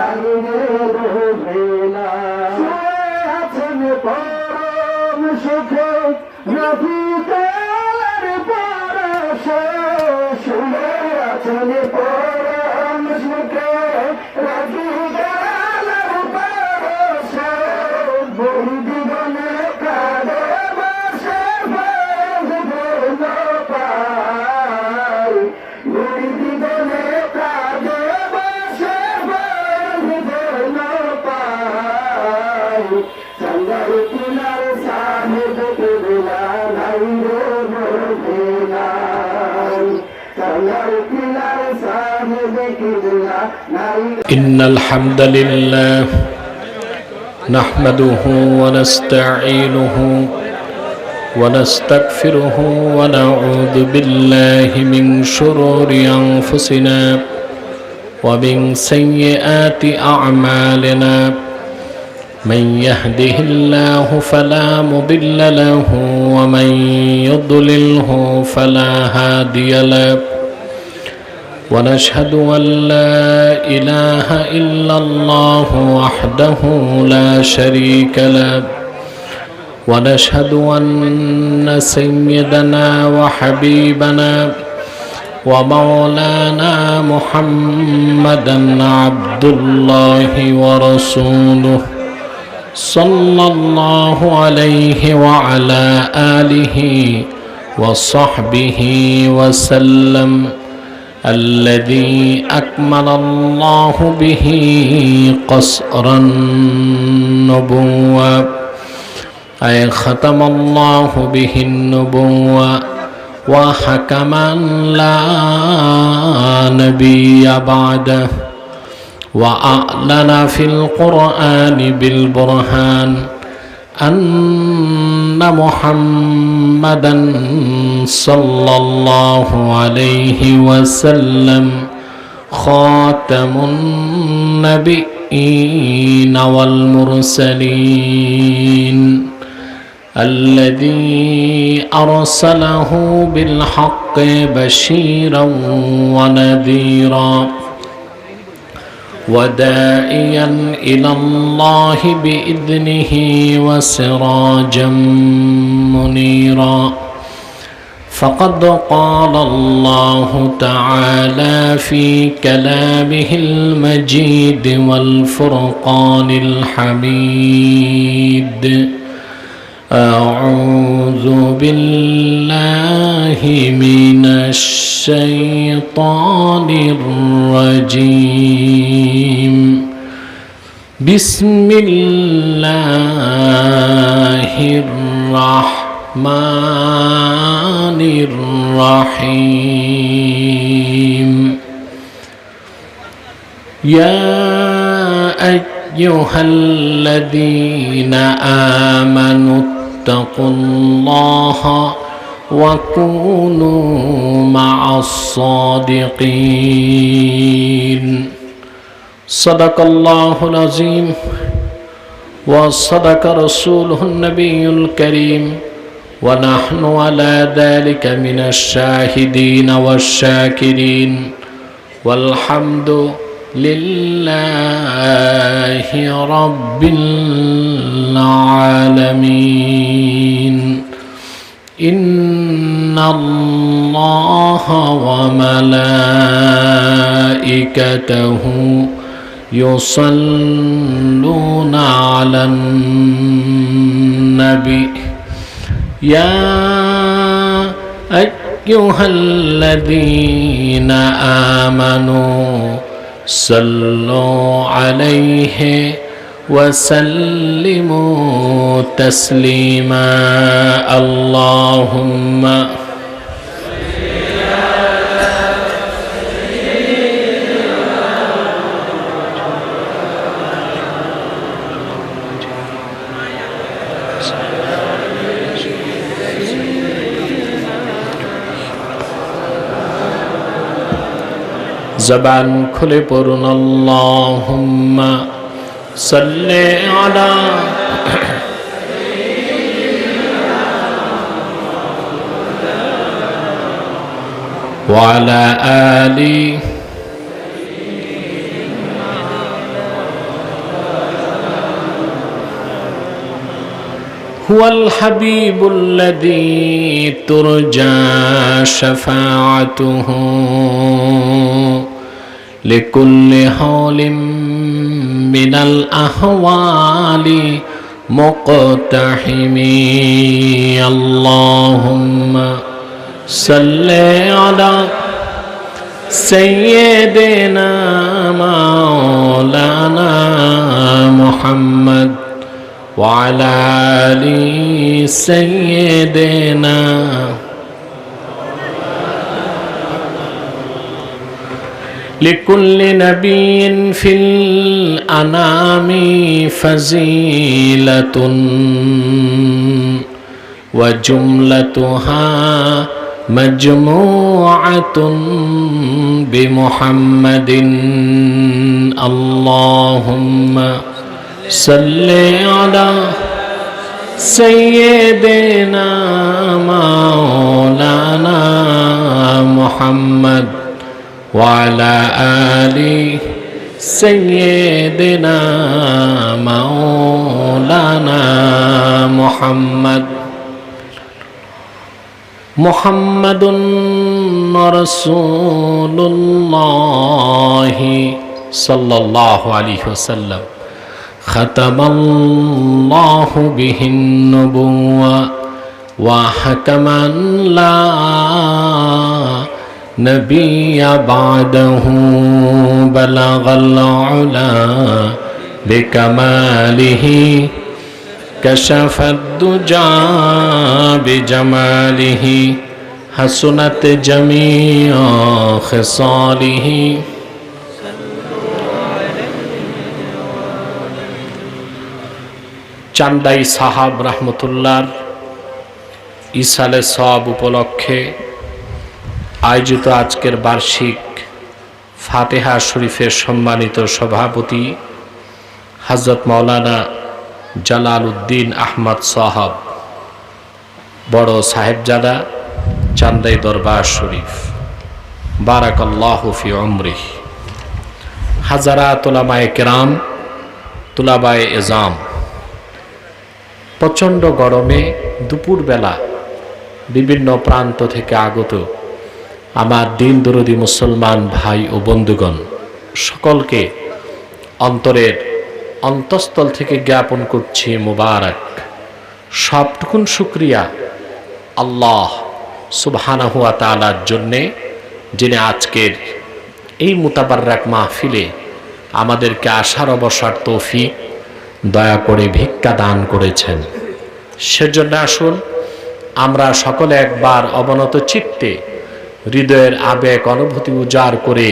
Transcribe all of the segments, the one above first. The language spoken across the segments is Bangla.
নাই রে রোজেনা আছেন পরম সুখে রফিকার পরশে শুয়ে আছেন পরম সুখে রফিকার পরশে বন্দি বনে কাঁদে বসে পাই বন্দি বনে কাঁদে বসে পাই চন্দ্র কিনার সাহেব কেবলা নাই রে মদিনা চন্দ্র কিনার সাহেব কেবলা নাই। إن الحمد لله نحمده ونستعينه ونستغفره ونعوذ بالله من شرور أنفسنا ومن سيئات أعمالنا من يهده الله فلا مضل له ومن يضلله فلا هادي له ونشهد أن لا إله إلا الله وحده لا شريك له ونشهد أن سيدنا وحبيبنا ومولانا محمدا عبد الله ورسوله صلى الله عليه وعلى آله وصحبه وسلم الذي أكمل الله به قصر النبوة أي ختم الله به النبوة وحكما لا نبي بعده وأعلن في القرآن بالبرهان أن محمدا صلى الله عليه وسلم خاتم النبيين والمرسلين الذي أرسله بالحق بشيرا ونذيرا وداعيا إلى الله بإذنه وسراجا منيرا فقد قال الله تعالى في كلامه المجيد والفرقان الحميد أعوذ بالله من الشيطان الرجيم بسم الله الرحمن الرحيم يا أيها الذين آمنوا اتقوا الله وكونوا مع الصادقين صدق الله العظيم وصدق رسوله النبي الكريم ونحن على ذلك من الشاهدين والشاكرين والحمد لله رب العالمين إن الله وملائكته يصلون على النبي يا أيها الذين آمنوا صلوا عليه وسلموا تسليما اللهم زبان খুলে পড়ুন আল্লাহুম্মা সাল্লি আলা ওয়া আলা আলি هو الحبيب الذي ترجى شفاعته لكل حول من الأحوال مقتحمي اللهم صل على سيدنا مولانا محمد وعلى آل سيدنا لكل نبي في الأنام فزيلة وجملتها مجموعة بمحمد اللهم صل على سيدنا مولانا محمد وعلى آل سيدنا مولانا محمد محمد رسول الله صلى الله عليه وسلم ختم الله به النبوة وحكما لا نبي بعده بلغ العلا بكماله كشف الدجى بجماله حسنت جميع خصاله চান্দাই সাহাব রহমতুল্লাহর ইসালে সওয়াব উপলক্ষে আয়োজিত আজকের বার্ষিক ফাতেহা শরীফের সম্মানিত সভাপতি হযরত মাওলানা জালাল উদ্দিন আহমদ সাহাব বড় সাহেবজাদা চান্দাই দরবার শরীফ বারাকাল্লাহু ফি উমরিহি হাজারাত উলামায়ে কেরাম তুলাবায়ে এজাম প্রচণ্ড গরমে দুপুরবেলা বিভিন্ন প্রান্ত থেকে আগত আমার দিন দরদি মুসলমান ভাই ও বন্ধুগণ সকলকে অন্তরের অন্তঃস্থল থেকে জ্ঞাপন করছি মুবারক সবটুকুন শুকরিয়া আল্লাহ সুবহানাহু ওয়া তাআলার জন্যে যিনি আজকের এই মুতাবাররাক মাহফিলে আমাদেরকে আসার অবসর তৌফিক দয়া করে ভিক্ষা দান করেছেন। সেজন্য আসুন আমরা সকলে একবার অবনত চিত্তে হৃদয়ের আবেগ অনুভূতি উজাড় করে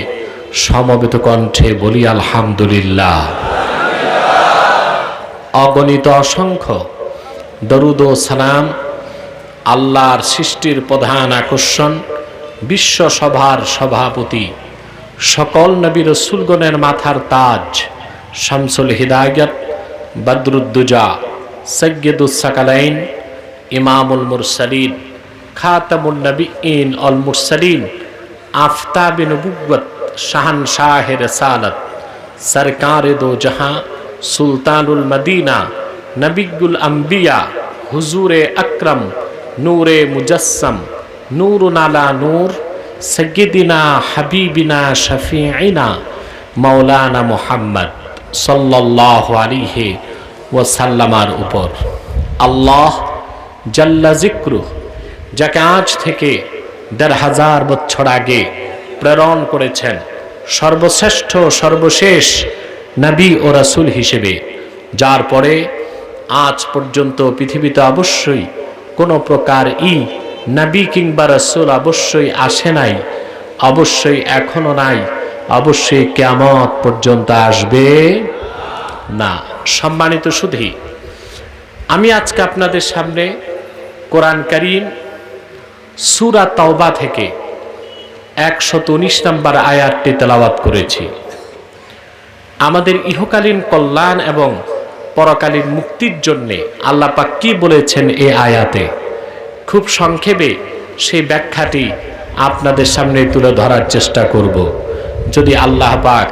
সমবেত কণ্ঠে বলি আলহামদুলিল্লাহ। অগণিত অসংখ্য দরুদ ও সালাম আল্লাহর সৃষ্টির প্রধান আকর্ষণ বিশ্ব সভার সভাপতি সকল নবী রাসূলগণের মাথার তাজ শামসুল হিদায়াত বদরুদ্দুজা সৈয়দুস সাকালাইন ইমামুল মুরসালিন খাতামুন নবিয়্যিন আল মুরসালিন আফতাবে নবুওয়াত শাহনশাহে রিসালাত সরকারে দো জাহাঁ সুলতানুল মদিনা নবিয়ুল আম্বিয়া হুজুরে আকরম নূরে মুজস্সম নূরুন আলা নূর সৈয়দিনা হাবিবিনা শফিঈনা মাওলানা মুহাম্মদ সাল্লাল্লাহু আলাইহি ওয়াসাল্লামার উপর আল্লাহ জাল্লা যিকরুহু যাকে আজ থেকে ১৫০০ বছর আগে প্রেরণ করেছেন সর্বশ্রেষ্ঠ সর্বশেষ নবী ও রাসূল হিসেবে, যার পরে আজ পর্যন্ত পৃথিবীতে অবশ্যই কোনো প্রকার নবী কিংবা রাসূল অবশ্যই আসে নাই, অবশ্যই এখনো নাই, অবশ্যই কিয়ামত পর্যন্ত আসবে না। সম্মানিত সুধী, আমি আজকে আপনাদের সামনে কোরআন কারীম সূরা তাওবা থেকে ১১৯ নম্বর আয়াতটি তেলাওয়াত করেছি। আমাদের ইহকালীন কল্যাণ এবং পরকালীন মুক্তির জন্য আল্লাহ পাক কি বলেছেন এই আয়াতে, খুব সংক্ষেপে সেই ব্যাখ্যাটি আপনাদের সামনে তুলে ধরার চেষ্টা করব। যদি আল্লাহ পাক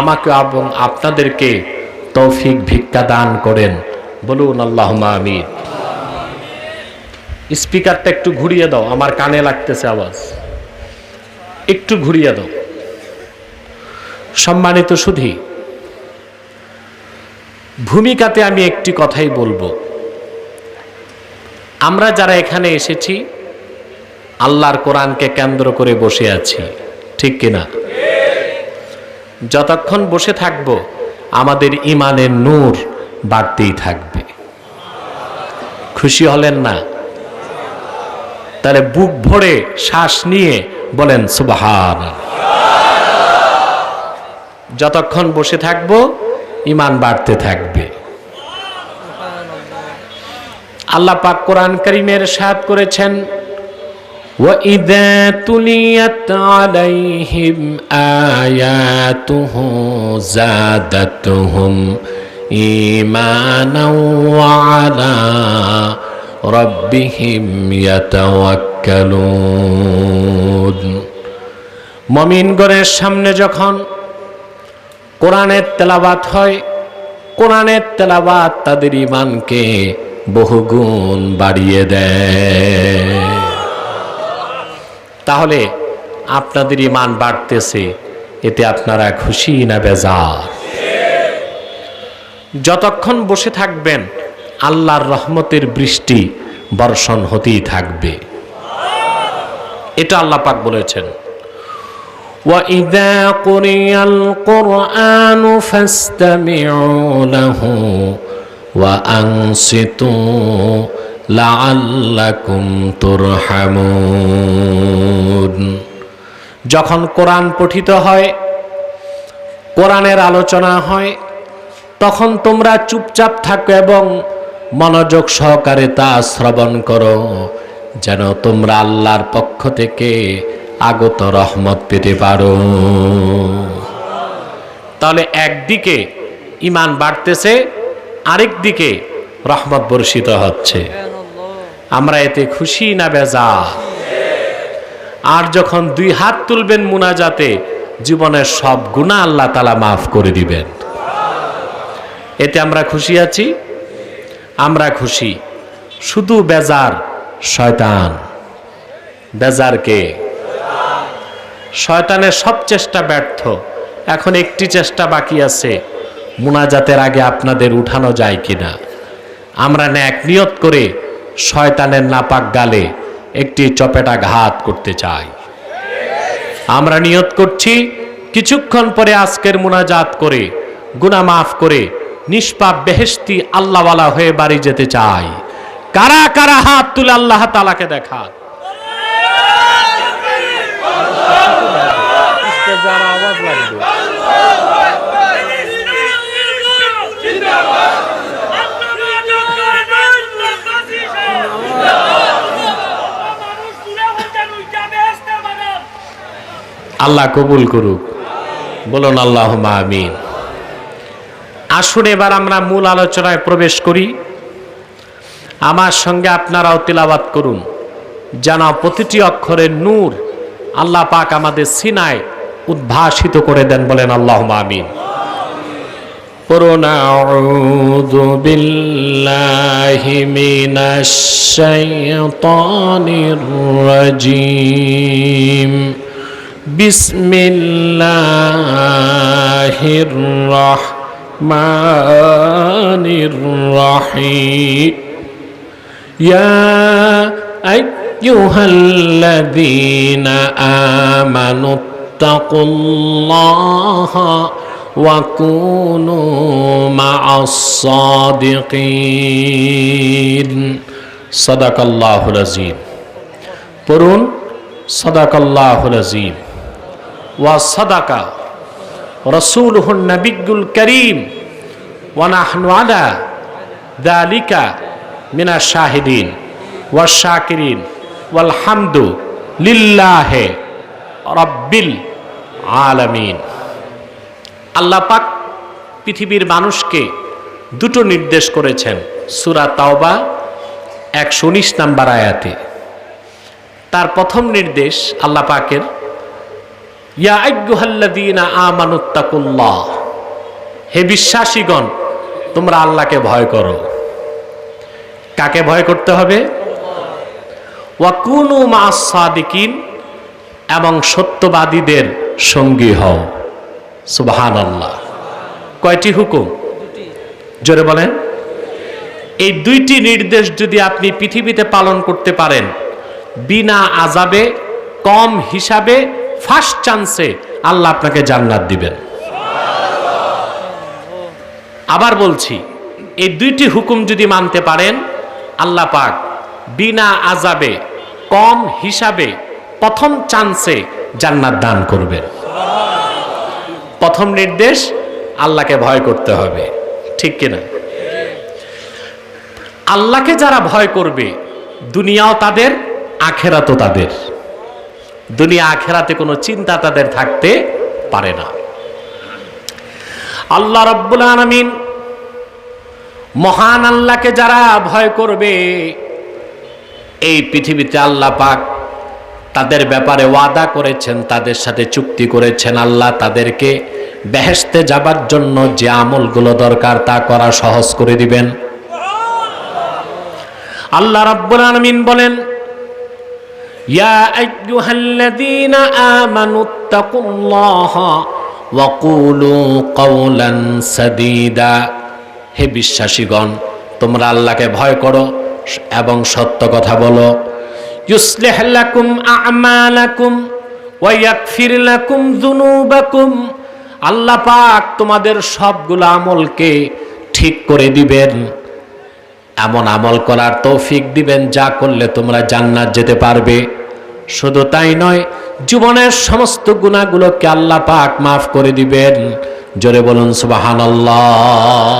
আমাকে এবং আপনাদেরকে তৌফিক ভিক্ষা দান করেন, বলুন আল্লাহুম্মা আমিন। স্পিকারটা একটু ঘুরিয়ে দাও, আমার কানে লাগতেছে আওয়াজ, একটু ঘুরিয়ে দাও। সম্মানিত সুধী, ভূমিকাতে আমি একটি কথাই বলবো। আমরা যারা এখানে এসেছি আল্লাহর কোরআনকে কেন্দ্র করে বসে আছি, ঠিক কিনা? যতক্ষণ বসে থাকব আমাদের ঈমানের নূর বাড়তেই থাকবে। খুশি হলেন না? তাহলে বুক ভরে শ্বাস নিয়ে বলেন সুবহানাল্লাহ। যতক্ষণ বসে থাকব ঈমান বাড়তে থাকবে। আল্লাহ পাক কোরআন কারীমের ইরশাদ করেছেন, وَإِذَا تُلِيَتْ عَلَيْهِمْ آيَاتُهُ زَادَتْهُمْ إِيمَانًا وَعَلَى رَبِّهِمْ يَتَوَكَّلُونَ। মুমিনগণের সামনে যখন কোরআনের তেলাওয়াত হয়, কোরআনের তেলাওয়াত তাদের ঈমানকে বহুগুণ বাড়িয়ে দেয়। তাহলে আপনাদের ঈমান বাড়তেছে, এতে আপনারা খুশি না বেজার? যতক্ষণ বসে থাকবেন আল্লাহর রহমতের বৃষ্টি বর্ষণ হতেই থাকবে। এটা আল্লাহ পাক বলেছেন, وَإِذَا قُرِئَ الْقُرْآنُ فَاسْتَمِعُوا لَهُ وَأَنصِتُوا لَعَلَّكُمْ تُرْحَمُونَ। যখন কোরআন পঠিত হয়, কোরআনের আলোচনা হয়, তখন তোমরা চুপচাপ থাকো এবং মনোযোগ সহকারে তা শ্রবণ করো, যেন তোমরা আল্লাহর পক্ষ থেকে আগত রহমত পেতে পারো। তাহলে একদিকে ঈমান বাড়তেছে, আরেক দিকে রহমত বর্ষিত হচ্ছে। আমরা এতে খুশি না বেজার? আর যখন দুই হাত তুলবেন মুনাজাতে, জীবনের সব গুনাহ আল্লাহ তাআলা মাফ করে দিবেন। এতে আমরা খুশি আছি? আমরা খুশি। শুধু বেজার শয়তান। বেজার কে? শয়তানের সব চেষ্টা ব্যর্থ। এখন একটি চেষ্টা বাকি আছে, মুনাজাতের আগে আপনাদের উঠানো যায় কিনা। আমরা নেক নিয়ত করে শয়তানের নাপাক গালে একটি চপেটা ঘাত করতে চাই। আমরা নিয়ত করছি কিছুক্ষণ পরে আজকের মুনাজাত করে গুনাহ মাফ করে নিষ্পাপ বেহেশতি আল্লাহওয়ালা হয়ে বাড়ি যেতে চাই। কারা কারা হাত তুলে আল্লাহ তাআলাকে দেখা। আওয়াজ লাগবে। আল্লাহ কবুল করুক, বলুন আল্লাহুম্মা আমিন। আসুন এবার আমরা মূল আলোচনায় প্রবেশ করি। আমার সঙ্গে আপনারাও তিলাওয়াত করুন, যেন প্রতিটি অক্ষরের নূর আল্লাহ পাক আমাদের সিনায় উদ্ভাসিত করে দেন। বলেন আল্লাহুম্মা আমিন। পড়ুন আউযু বিল্লাহি মিনাশ শাইতানির রাজীম। বিসমিল্লাহির রাহমানির রাহিম। ইয়া আইয়ুহাল্লাযীনা আমানু তাকুল্লাহা ওয়া কুনু মা'আস সাদিকিন। সাদাকাল্লাহুল আযীম। পড়ুন সাদাকাল্লাহুল আযীম ওয়া সাদাকা রাসূলুহুন নবিয়্যুল কারীম ওয়া নাহনু আলা যালিকা মিনাশ শাহিদিন ওয়াশ শাকিরিন ওয়াল হামদু লিল্লাহি রাব্বিল আলামিন। আল্লাহ পাক পৃথিবীর মানুষকে দুটো নির্দেশ করেছেন সূরা তাওবা 119 নম্বর আয়াতে। তার প্রথম নির্দেশ আল্লাহ পাকের, ইয়া আইয়ুহাল্লাযীনা আমানুত্তাকুল্লাহ, হে বিশ্বাসীগণ তোমরা আল্লাহকে ভয় করো। কাকে ভয় করতে হবে? ওয়া কুনু মা'আস সাদিকিন, এবং সত্যবাদীদের সঙ্গী হও। সুবহানাল্লাহ। কয়টি হুকুম? জোরে বলেন। এই দুইটি নির্দেশ যদি আপনি পৃথিবীতে পালন করতে পারেন, বিনা আযাবে, কম হিসাবে, ফার্স্ট চান্সে আল্লাহ আপনাকে জান্নাত দিবেন। আবার বলছি, এই দুইটি হুকুম যদি মানতে পারেন, আল্লাহ পাক বিনা আযাবে, কম হিসাবে, প্রথম চান্সে জান্নাত দান করবেন। প্রথম নির্দেশ, আল্লাহকে ভয় করতে হবে, ঠিক কিনা? আল্লাহকে যারা ভয় করবে, দুনিয়াও তাদের, আখেরাতও তাদের। দুনিয়া আখেরাতে কোনো চিন্তা তাদের থাকতে পারে না। আল্লাহ রাব্বুল আলামিন, মহান আল্লাহকে যারা ভয় করবে, এই পৃথিবীতে আল্লাহ পাক তাদের ব্যাপারে ওয়াদা করেছেন, তাদের সাথে চুক্তি করেছেন। আল্লাহ তাদেরকে বেহেশতে যাবার জন্য যে আমলগুলো দরকার তা করা সহজ করে দিবেন। আল্লাহ রাব্বুল আলামিন বলেন, ইয়া আইয়ুহাল্লাযীনা আমানুত্তাকুল্লাহা ওয়া কুলু কাওলান সাদীদা। হে বিশ্বাসীগণ, তোমরা আল্লাহকে ভয় করো এবং সত্য কথা বলো। ইউসলিহ লাকুম আ'মালাকুম ওয়া ইয়াগফির লাকুম যুনুবাকুম। আল্লাহ পাক তোমাদের সবগুলো আমলকে ঠিক করে দিবেন, এমন আমল করার তৌফিক দিবেন যা করলে তোমরা জান্নাত যেতে পারবে। শুধু তাই নয়, জীবনের সমস্ত গুনাহগুলোকে আল্লাহ পাক মাফ করে দিবেন। জোরে বলুন সুবহানাল্লাহ।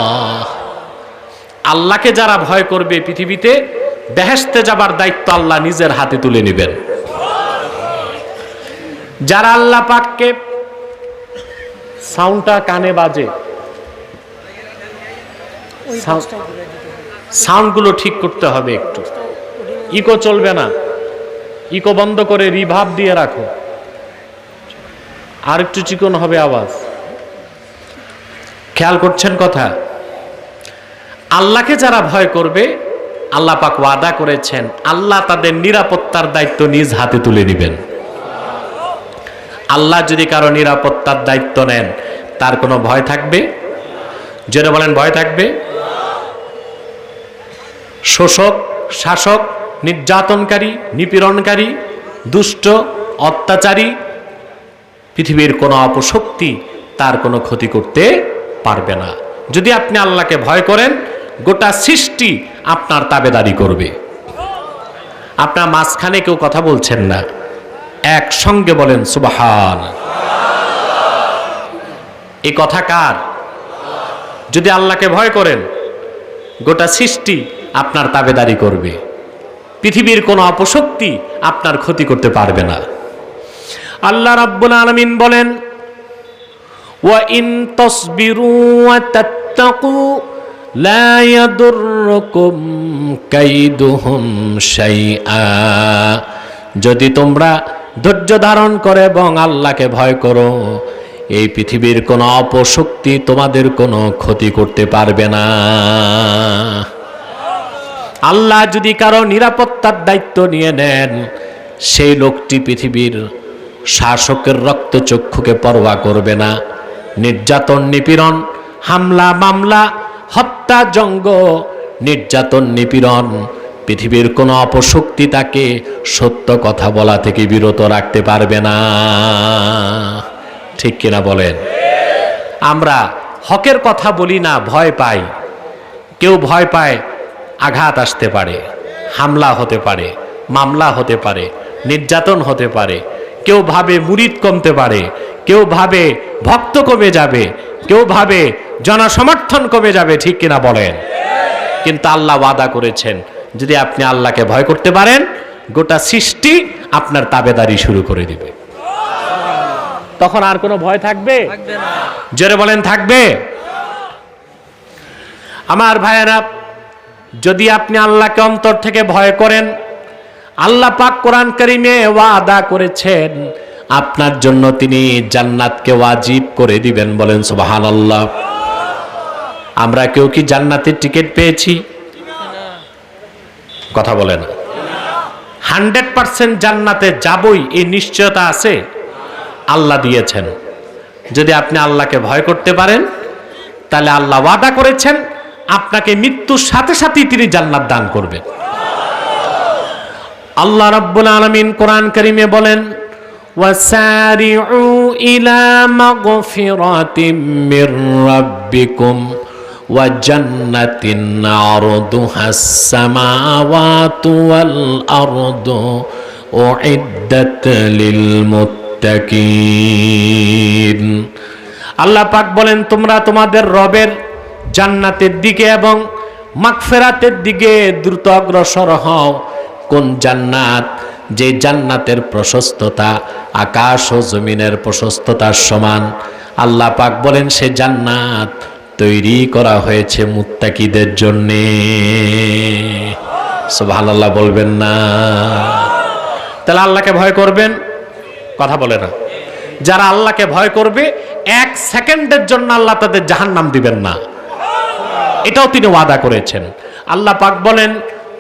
আল্লাহকে যারা ভয় করবে, পৃথিবীতে বেহেশতে যাবার দায়িত্ব আল্লাহ নিজের হাতে তুলে নেবেন। যারা আল্লাহ পাককে, সাউন্ডটা কানে বাজে, সাউন্ডগুলো ঠিক করতে হবে, একটু ইকো চলবে না, ইকো বন্ধ করে রিভার্ব দিয়ে রাখো, আর একটু চিকন হবে আওয়াজ। খেয়াল করছেন কথা? আল্লাহকে যারা ভয় করবে, আল্লাহ পাক ওয়াদা করেছেন আল্লাহ তাদের নিরাপত্তার দায়িত্ব নিজ হাতে তুলে নেবেন। আল্লাহ যদি কারো নিরাপত্তার দায়িত্ব নেন, তার কোনো ভয় থাকবে? জোরে বলেন, ভয় থাকবে? শোষক, শাসক, নির্যাতনকারী, নিপীড়নকারী, দুষ্ট, অত্যাচারী, পৃথিবীর কোনো অপশক্তি তার কোনো ক্ষতি করতে পারবে না। যদি আপনি আল্লাহকে ভয় করেন, গোটা সৃষ্টি আপনার তাবেদারি করবে। আপনার মাঝখানে কেউ কথা বলছেন না, একসঙ্গে বলেন সুবহান। এই কথা কার? যদি আল্লাহকে ভয় করেন, গোটা সৃষ্টি আপনার তাবেদারি করবে। পৃথিবীর কোনো অপশক্তি আপনার ক্ষতি করতে পারবে না। আল্লাহ রাব্বুল আলামিন বলেন, ওয়া ইন তাসবিরু ওয়া তাত্তাকু লা ইয়াদুররুকুম কাইদুহুম শাইআ। যদি তোমরা ধৈর্য ধারণ করে এবং আল্লাহকে ভয় করো, এই পৃথিবীর কোনো অপশক্তি তোমাদের কোনো ক্ষতি করতে পারবে না। আল্লাহ যদি কারো নিরাপত্তার দায়িত্ব নিয়ে নেন, সেই লোকটি পৃথিবীর শাসকের রক্তচক্ষুকে পরোয়া করবে না। নির্যাতন, নিপীড়ন, হামলা, মামলা, হত্যা, জঙ্গ, নির্যাতন, নিপীড়ন, পৃথিবীর কোনো অপশক্তি তাকে সত্য কথা বলা থেকে বিরত রাখতে পারবে না। ঠিক কিনা বলেন? আমরা হকের কথা বলি না, ভয় পাই। কেউ ভয় পায় আঘাত আসতে পারে, হামলা হতে পারে, মামলা হতে পারে, নির্যাতন হতে পারে। কেউ ভাবে মুরিদ কমতে পারে, কেউ ভাবে ভক্ত কমে যাবে, কেউ ভাবে জনসমর্থন কমে যাবে। ঠিক কিনা বলেন? কিন্তু আল্লাহ ওয়াদা করেছেন, যদি আপনি আল্লাহকে ভয় করতে পারেন, গোটা সৃষ্টি আপনার তাবেদারি শুরু করে দিবে। তখন আর কোনো ভয় থাকবে? জোরে বলেন, থাকবে? আমার ভাইয়েরা, যদি আপনি আল্লাহকে অন্তর থেকে ভয় করেন, আল্লাহ পাক কোরআন কারীমে ওয়াদা করেছেন আপনার জন্য তিনি জান্নাতকে ওয়াজিব করে দিবেন। বলেন সুবহানাল্লাহ। আমরা কেউ কি জান্নাতের টিকিট পেয়েছি? কথা বলে না। 100% জান্নাতে যাবই এই নিশ্চয়তা আছে? আল্লাহ দিয়েছেন। যদি আপনি আল্লাহকে ভয় করতে পারেন তাহলে আল্লাহ ওয়াদা করেছেন আপনাকে মৃত্যুর সাথে সাথেই তিনি জান্নাত দান করবেন। আল্লাহ রাব্বুল আলামিন কোরআন কারীমে বলেন, ওয়াসারিউ ইলা মাগফিরাতিম মির রাব্বিকুম ওয়া জান্নাতিন আরদুহাস সামাওয়াতু ওয়াল আরদু উইদ্দাত লিল মুত্তাকিন। আল্লাহ পাক বলেন, তোমরা তোমাদের রবের জান্নাতের দিকে এবং মাগফিরাতের দিকে দ্রুত অগ্রসর হও। কোন জান্নাত? যে জান্নাতের প্রশস্ততা আকাশ ও জমিনের প্রশস্ততার সমান। আল্লাহ পাক বলেন সে জান্নাত তৈরি করা হয়েছে মুত্তাকিদের জন্যে। সুবহানাল্লাহ বলবেন না? তাহলে আল্লাহকে ভয় করবেন? কথা বলে না। যারা আল্লাহকে ভয় করবে 1 সেকেন্ডের জন্য আল্লাহ তাদের জাহান্নাম দিবেন না, এটাও তিনি ওয়াদা করেছেন। আল্লাহ পাক বলেন,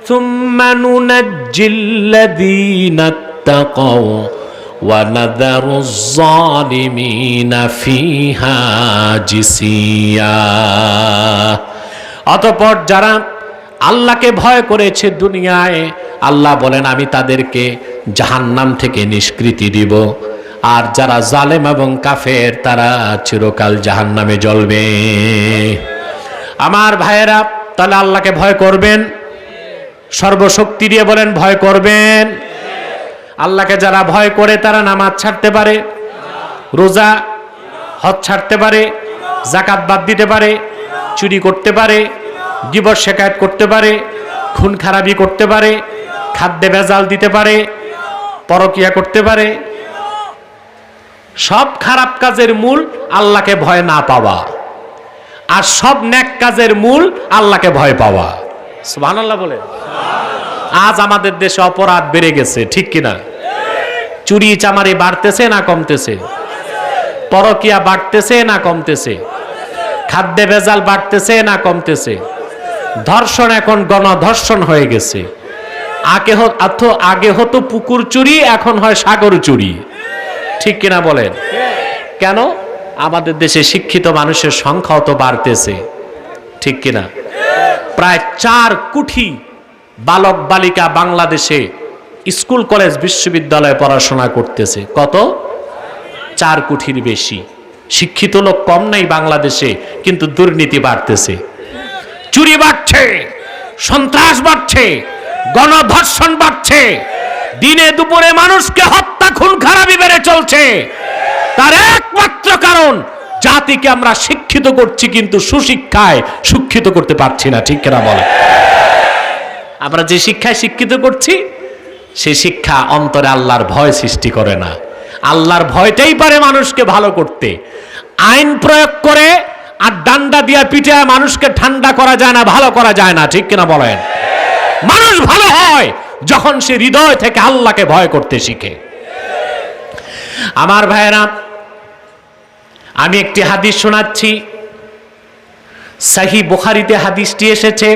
সুম্মা নুনাজ্জিল্লাযীনা তাকাও ওয়া নাযারুজ যালিমিনা ফিহা জিসিয়া। অতঃপর যারা আল্লাহকে ভয় করেছে দুনিয়ায়, আল্লাহ বলেন আমি তাদেরকে জাহান্নাম থেকে নিষ্কৃতি দিব। আর যারা জালেম এবং কাফের তারা চিরকাল জাহান্নামে জ্বলবে। আমার ভাইয়েরা, তাহলে আল্লাহকে ভয় করবেন? সর্বশক্তি দিয়ে বলেন ভয় করবেন? আল্লাহকে যারা ভয় করে তারা নামাজ ছাড়তে পারে, রোজা হজ ছাড়তে পারে, যাকাত বাদ দিতে পারে, চুরি করতে পারে, গীবত শিকায়ত করতে পারে, খুন খারাপি করতে পারে, খাদ্যে ভেজাল দিতে পারে, পরকিয়া করতে পারে। সব খারাপ কাজের মূল আল্লাহকে ভয় না পাওয়া, আর সব নেক কাজের মূল আল্লাহকে ভয় পাওয়া। সুবহানাল্লাহ বলে। আজ আমাদের দেশে অপরাধ বেড়ে গেছে, ঠিক কিনা? চুরি চামারি বাড়তেছে না কমতেছে? পরকিয়া বাড়তেছে না কমতেছে? খাদ্যে ভেজাল বাড়তেছে না কমতেছে? ধর্ষণ এখন গণধর্ষণ হয়ে গেছে। আগে হতো পুকুর চুরি, এখন হয় সাগর চুরি, ঠিক কিনা বলেন? কেন? আমাদের দেশে শিক্ষিত মানুষের সংখ্যাও তো বাড়তেছে, ঠিক কিনা? প্রায় 4 কোটি বালক বালিকা বাংলাদেশে স্কুল কলেজ বিশ্ববিদ্যালয়ে পড়াশোনা করতেছে। কত? 4 কোটির বেশি। শিক্ষিত লোক কম নাই বাংলাদেশে, কিন্তু দুর্নীতি বাড়তেছে, চুরি বাড়ছে, সন্ত্রাস বাড়ছে, গণধর্ষণ বাড়ছে, দিনে দুপুরে মানুষকে হত্যা খুন খারাপি বেড়ে চলছে। তার একমাত্র কারণ জাতিকে আমরা শিক্ষিত করছি কিন্তু সুশিক্ষায় শিক্ষিত করতে পারছি না, ঠিক কিনা বলে? আমরা যে শিক্ষায় শিক্ষিত করছি সেই শিক্ষা অন্তরে আল্লাহর ভয় সৃষ্টি করে না। আল্লাহর ভয়টাই পারে মানুষকে ভালো করতে। আইন প্রয়োগ করে আর ডান্ডা দিয়া পিঠে মানুষকে ঠান্ডা করা যায় না, ভালো করা যায় না, ঠিক কিনা বলেন? মানুষ ভালো হয় যখন সে হৃদয় থেকে আল্লাহকে ভয় করতে শিখে। আমার ভাইয়েরা, আমি একটি হাদিস শোনাচ্ছি। সহিহ বুখারীতে হাদিসটি এসেছে।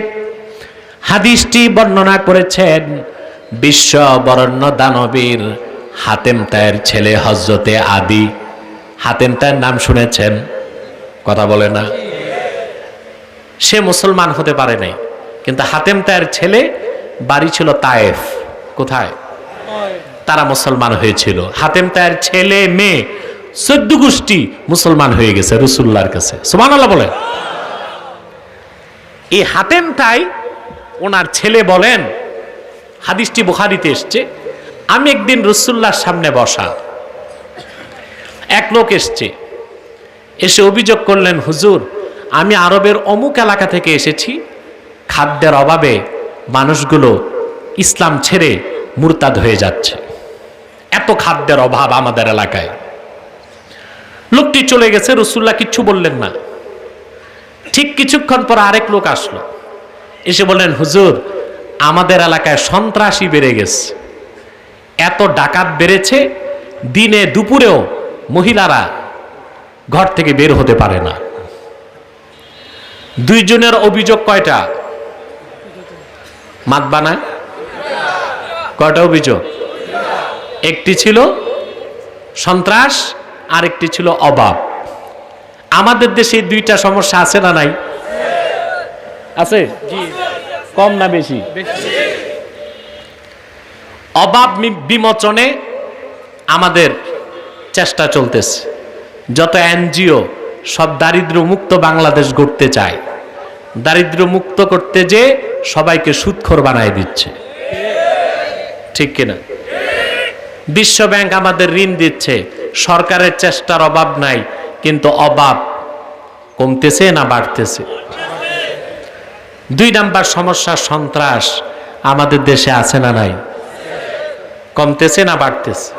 হাদিসটি বর্ণনা করেছেন বিশ্ব বরেণ্য দানবীর হাতেম তায়ের ছেলে হযরতে আদি। হাতেম তায়ের নাম শুনেছেন? কথা বলে না। সে মুসলমান হতে পারে নাই, কিন্তু হাতেম তায়ের ছেলে বাড়ি ছিল তায়েফ। কোথায়? তারা মুসলমান হয়েছিল। হাতেম তায়ের ছেলে মেয়ে 14 গোষ্ঠী মুসলমান হয়ে গেছে রাসূলুল্লাহর কাছে। সুবহানাল্লাহ বলে। এই হাতেম তাই ওনার ছেলে বলেন, হাদিসটি বুখারীতে এসছে, আমি একদিন রাসূলুল্লাহর সামনে বসা, এক লোক এসছে, এসে অভিযোগ করলেন, হুজুর আমি আরবের অমুক এলাকা থেকে এসেছি, খাদ্যের অভাবে মানুষগুলো ইসলাম ছেড়ে মুরতাদ হয়ে যাচ্ছে, এত খাদ্যের অভাব আমাদের এলাকায়। লোকটি চলে গেছে, রাসূলুল্লাহ কিচ্ছু বললেন না। ঠিক কিছুক্ষণ পর আরেক লোক আসলো, এসে বললেন, হুজুর আমাদের এলাকায় সন্ত্রাসী বেড়ে গেছে, এত ডাকাত বেড়েছে, দিনে দুপুরেও মহিলারা ঘর থেকে বের হতে পারে না। দুইজনের অভিযোগ কয়টা? মাতবানা কয়টা অভিযোগ? একটি ছিল সন্ত্রাস, আরেকটি ছিল অভাব। আমাদের দেশে দুইটা সমস্যা আছে না নাই? আছে? কম না বেশি? অভাব বিমোচনে আমাদের চেষ্টা চলতেছে। যত এনজিও সব দারিদ্র মুক্ত বাংলাদেশ গড়তে চায়, দারিদ্র মুক্ত করতে যে সবাইকে সুদখোর বানায় দিচ্ছে, ঠিক কিনা? বিশ্ব ব্যাংক আমাদের ঋণ দিচ্ছে, সরকারের চেষ্টার অভাব নাই, কিন্তু অভাব কমতেছে না বাড়তেছে? 2 নাম্বার সমস্যা সন্ত্রাস আমাদের দেশে আছে না নাই? কমতেছে না বাড়তেছে?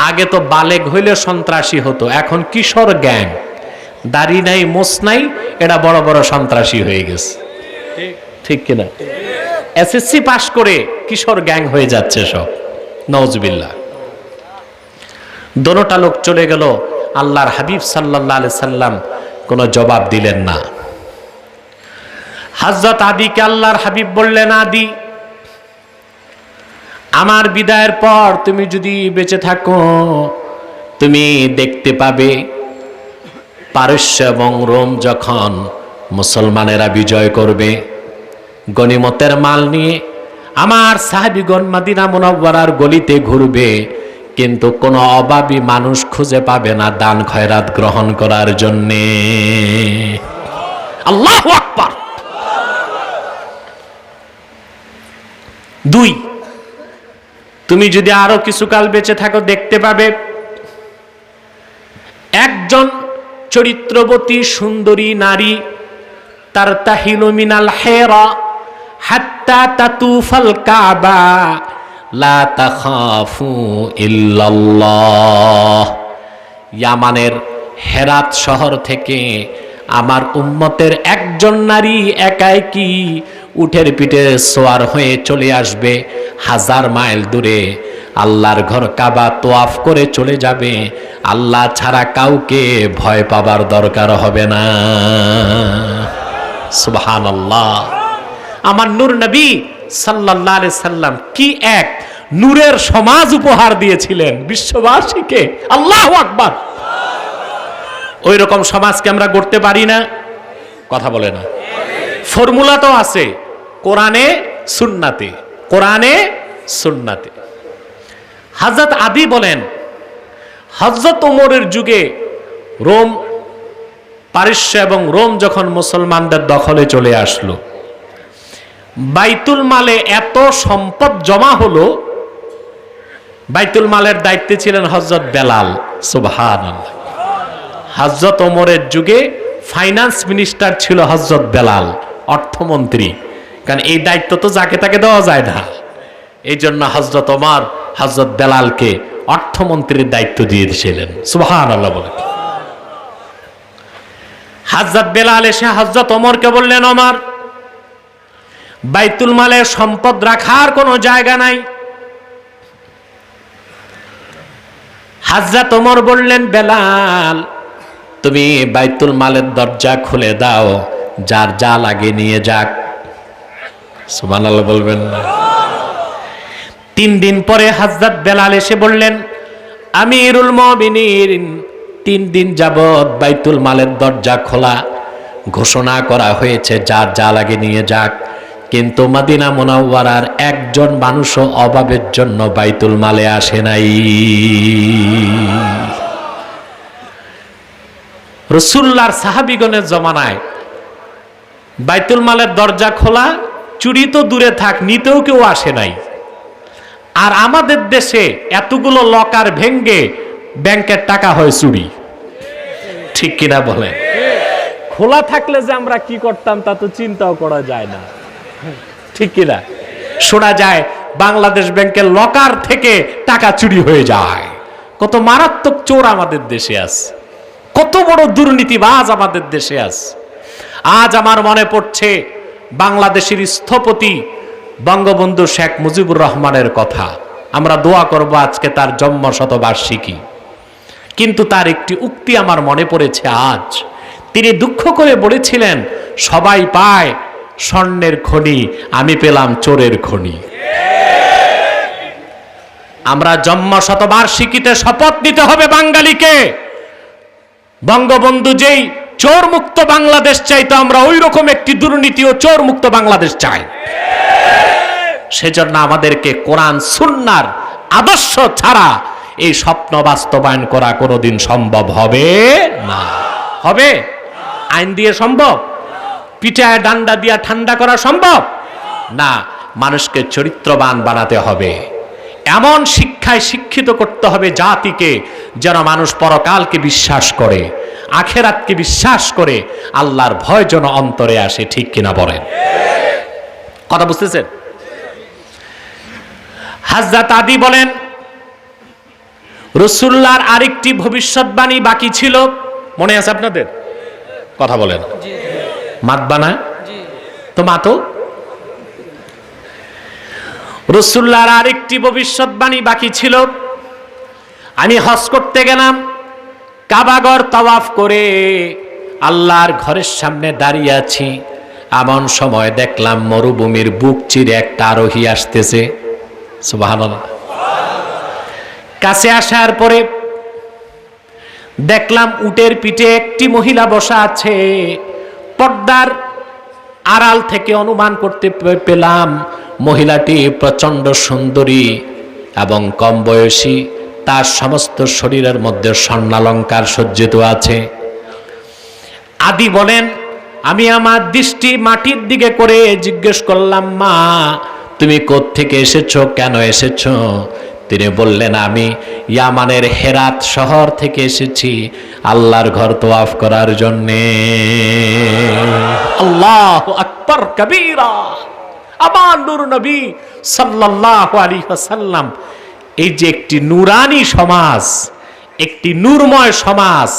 আগে তো বালেগ হইলে সন্ত্রাসী হতো, এখন কিশোর গ্যাং, দাড়ি নাই মোছ নাই, এটা বড় বড় সন্ত্রাসী হয়ে গেছে, ঠিক কিনা? এসএসসি পাশ করে কিশোর গ্যাং হয়ে যাচ্ছে সব, নওজুবিল্লাহ। দোনোটা লোক চলে গেল, আল্লাহর হাবিব সাল্লাল্লাহু আলাইহি সাল্লাম কোনো জবাব দিলেন না। হযরত আদিকে আল্লাহর হাবিব বললেন, আদি, আমার বিদায়ের পর তুমি যদি বেঁচে থাকো, তুমি দেখতে পাবে পারস্য এবং রোম যখন মুসলমানেরা বিজয় করবে, গনিমতের মাল নিয়ে আমার সাহাবীগণ মদিনা মুনাওয়ারার গলিতে ঘুরবে, কিন্তু কোনো অভাবী মানুষ খুঁজে পাবে না দান খয়রাত গ্রহণ করার জন্যে। আল্লাহু আকবার। 2, তুমি যদি আরো কিছুকাল বেঁচে থাকো, দেখতে পাবে একজন চরিত্রবতী সুন্দরী নারী তার তাহিলু মিনাল হেরা হাত্তা তাতুফাল কাবা লা তাখাফু ইল্লাল্লাহ। ইয়ামানের হেরাত শহর থেকে আমার উম্মতের একজন নারী একাই কি উঠের পিঠে সোয়ার হয়ে চলে আসবে, 1000 মাইল দূরে আল্লাহর ঘর কাবা তোয়াফ করে চলে যাবে, আল্লাহ ছাড়া কাউকে ভয় পাবার দরকার হবে না। সুবহানাল্লাহ। আমার নূর নবী সাল্লাল্লাহু আলাইহি সাল্লাম কি এক নূরের সমাজ উপহার দিয়েছিলেন বিশ্ববাসীকে। আল্লাহু আকবার। ওই রকম সমাজকে আমরা গড়তে পারি না? কথা বলে না। ফর্মুলা তো আছে, কোরআনে সুন্নাতে, কোরআনে সুন্নাতে। হযরত আদি বলেন, হযরত ওমরের যুগে রোম, পারস্য এবং রোম যখন মুসলমানদের দখলে চলে আসলো, বাইতুল মালে এত সম্পদ জমা হলো, বাইতুল মালের দায়িত্বে ছিলেন হযরত বেলাল। সুবহানাল্লাহ। হযরত ওমরের যুগে ফাইন্যান্স মিনিস্টার ছিল হযরত বেলাল, অর্থমন্ত্রী। কারণ এই দায়িত্ব তো যাকে তাকে দেওয়া যায় না, এই জন্য হযরত ওমর হযরত বেলালকে অর্থমন্ত্রীর দায়িত্ব দিয়ে দিয়েছিলেন। সুবহানাল্লাহ বলে। হযরত বেলাল এসে হযরত ওমরকে বললেন, ওমর, বাইতুল মালে সম্পদ রাখার কোনো জায়গা নাই। হযরত ওমর বললেন, বেলাল, তুমি বাইতুল মালের দরজা খুলে দাও, যার যা লাগে নিয়ে যাক। সুবহানাল্লাহ বলবেন না? 3 দিন পরে হযরত বেলাল এসে বললেন, আমিরুল মুমিনিন, 3 দিন যাবত বাইতুল মালের দরজা খোলা, ঘোষণা করা হয়েছে যার যা লাগে নিয়ে যাক, কিন্তু মদিনা মুনাওয়ারার একজন মানুষও অভাবের জন্য বাইতুল মালে আসে নাই। রাসূলুল্লাহর সাহাবীগণের জমানায় বাইতুল মালের দরজা খোলা, চুরি তো দূরে থাক, নিতেও কেউ আসে নাই। আর আমাদের দেশে এতগুলো লকার ভেঙ্গে ব্যাংকের টাকা হয় চুরি, ঠিক কিনা বলে? খোলা থাকলে যে আমরা কি করতাম তা তো চিন্তাও করা যায় না, ঠিক কিনা? শোনা যায় বাংলাদেশ ব্যাংকের লকার থেকে টাকা চুরি হয়ে যায়। কত মারাত্মক চোর আমাদের দেশে আছে, কত বড় দুর্নীতিবাজ আমাদের দেশে আছে। আজ আমার মনে পড়ছে বাংলাদেশের স্থপতি বঙ্গবন্ধু শেখ মুজিবুর রহমানের কথা। আমরা দোয়া করব আজকে তার জন্ম শতবার্ষিকী, কিন্তু তার একটি উক্তি আমার মনে পড়েছে আজ। তিনি দুঃখ করে বলেছিলেন, সবাই পায় স্বর্ণের খনি, আমি পেলাম চোরের খনি। আমরা জন্ম শতবার্ষিকীতে শপথ নিতে হবে বাঙালিকে। বঙ্গবন্ধু যেই চোর মুক্ত বাংলাদেশ চাইতো, আমরা ওই রকম একটি দুর্নীতি ও চোর মুক্ত বাংলাদেশ চাই। সেজন্য আমাদেরকে কোরআন সুন্নাহর আদর্শ ছাড়া এই স্বপ্ন বাস্তবায়ন করা কোনোদিন সম্ভব হবে না। হবে? আইন দিয়ে সম্ভব? পিঠায় ডান্ডা দিয়া ঠান্ডা করা সম্ভব না। মানুষকে চরিত্রবান বানাতে হবে, এমন শিক্ষায় শিক্ষিত করতে হবে জাতিকে যেন মানুষ পরকালকে বিশ্বাস করে, আখেরাতকে বিশ্বাস করে, আল্লাহর ভয় যেন অন্তরে আসে। ঠিক কিনা বলেন? কথা বুঝতেছেন? হযরত আদি বলেন, রাসূলুল্লাহর আরেকটি ভবিষ্যৎবাণী বাকি ছিল। মনে আছে আপনাদের? কথা বলেন। মাতবানা তো মাতো। রাসূলুল্লাহর আরেকটি ভবিষ্যৎবাণী বাকি ছিল। আমি হজ করতে গেলাম, কাবাঘর তাওয়াফ করে আল্লাহর ঘরের সামনে দাঁড়িয়ে আছি। এমন সময় দেখলাম মরুভূমির বুক চিরে একটা আরোহী আসতেছে। সুবহানাল্লাহ। কাছে আসার পরে দেখলাম উটের পিঠে একটি মহিলা বসা আছে। পর্দার আড়াল থেকে অনুমান করতে পেলাম মহিলাটি প্রচন্ড সুন্দরী এবং কম বয়সী। তার সমস্ত শরীরের মধ্যে স্বর্ণালঙ্কার সজ্জিত আছে। আদি বলেন, আমি আমার দৃষ্টি মাটির দিকে করে জিজ্ঞেস করলাম, মা তুমি কোত্থেকে এসেছো, কেন এসেছো? তিনি বললেন, আমি ইয়ামানের হেরাত শহর থেকে এসেছি আল্লাহর ঘর তওয়াফ করার জন্যে। আল্লাহু আকবার কবীরা। আমার নূর নবী সাল্লাল্লাহু আলাইহি ওয়াসাল্লাম এই যে একটি নূরানি সমাজ, একটি নূরময় সমাজ,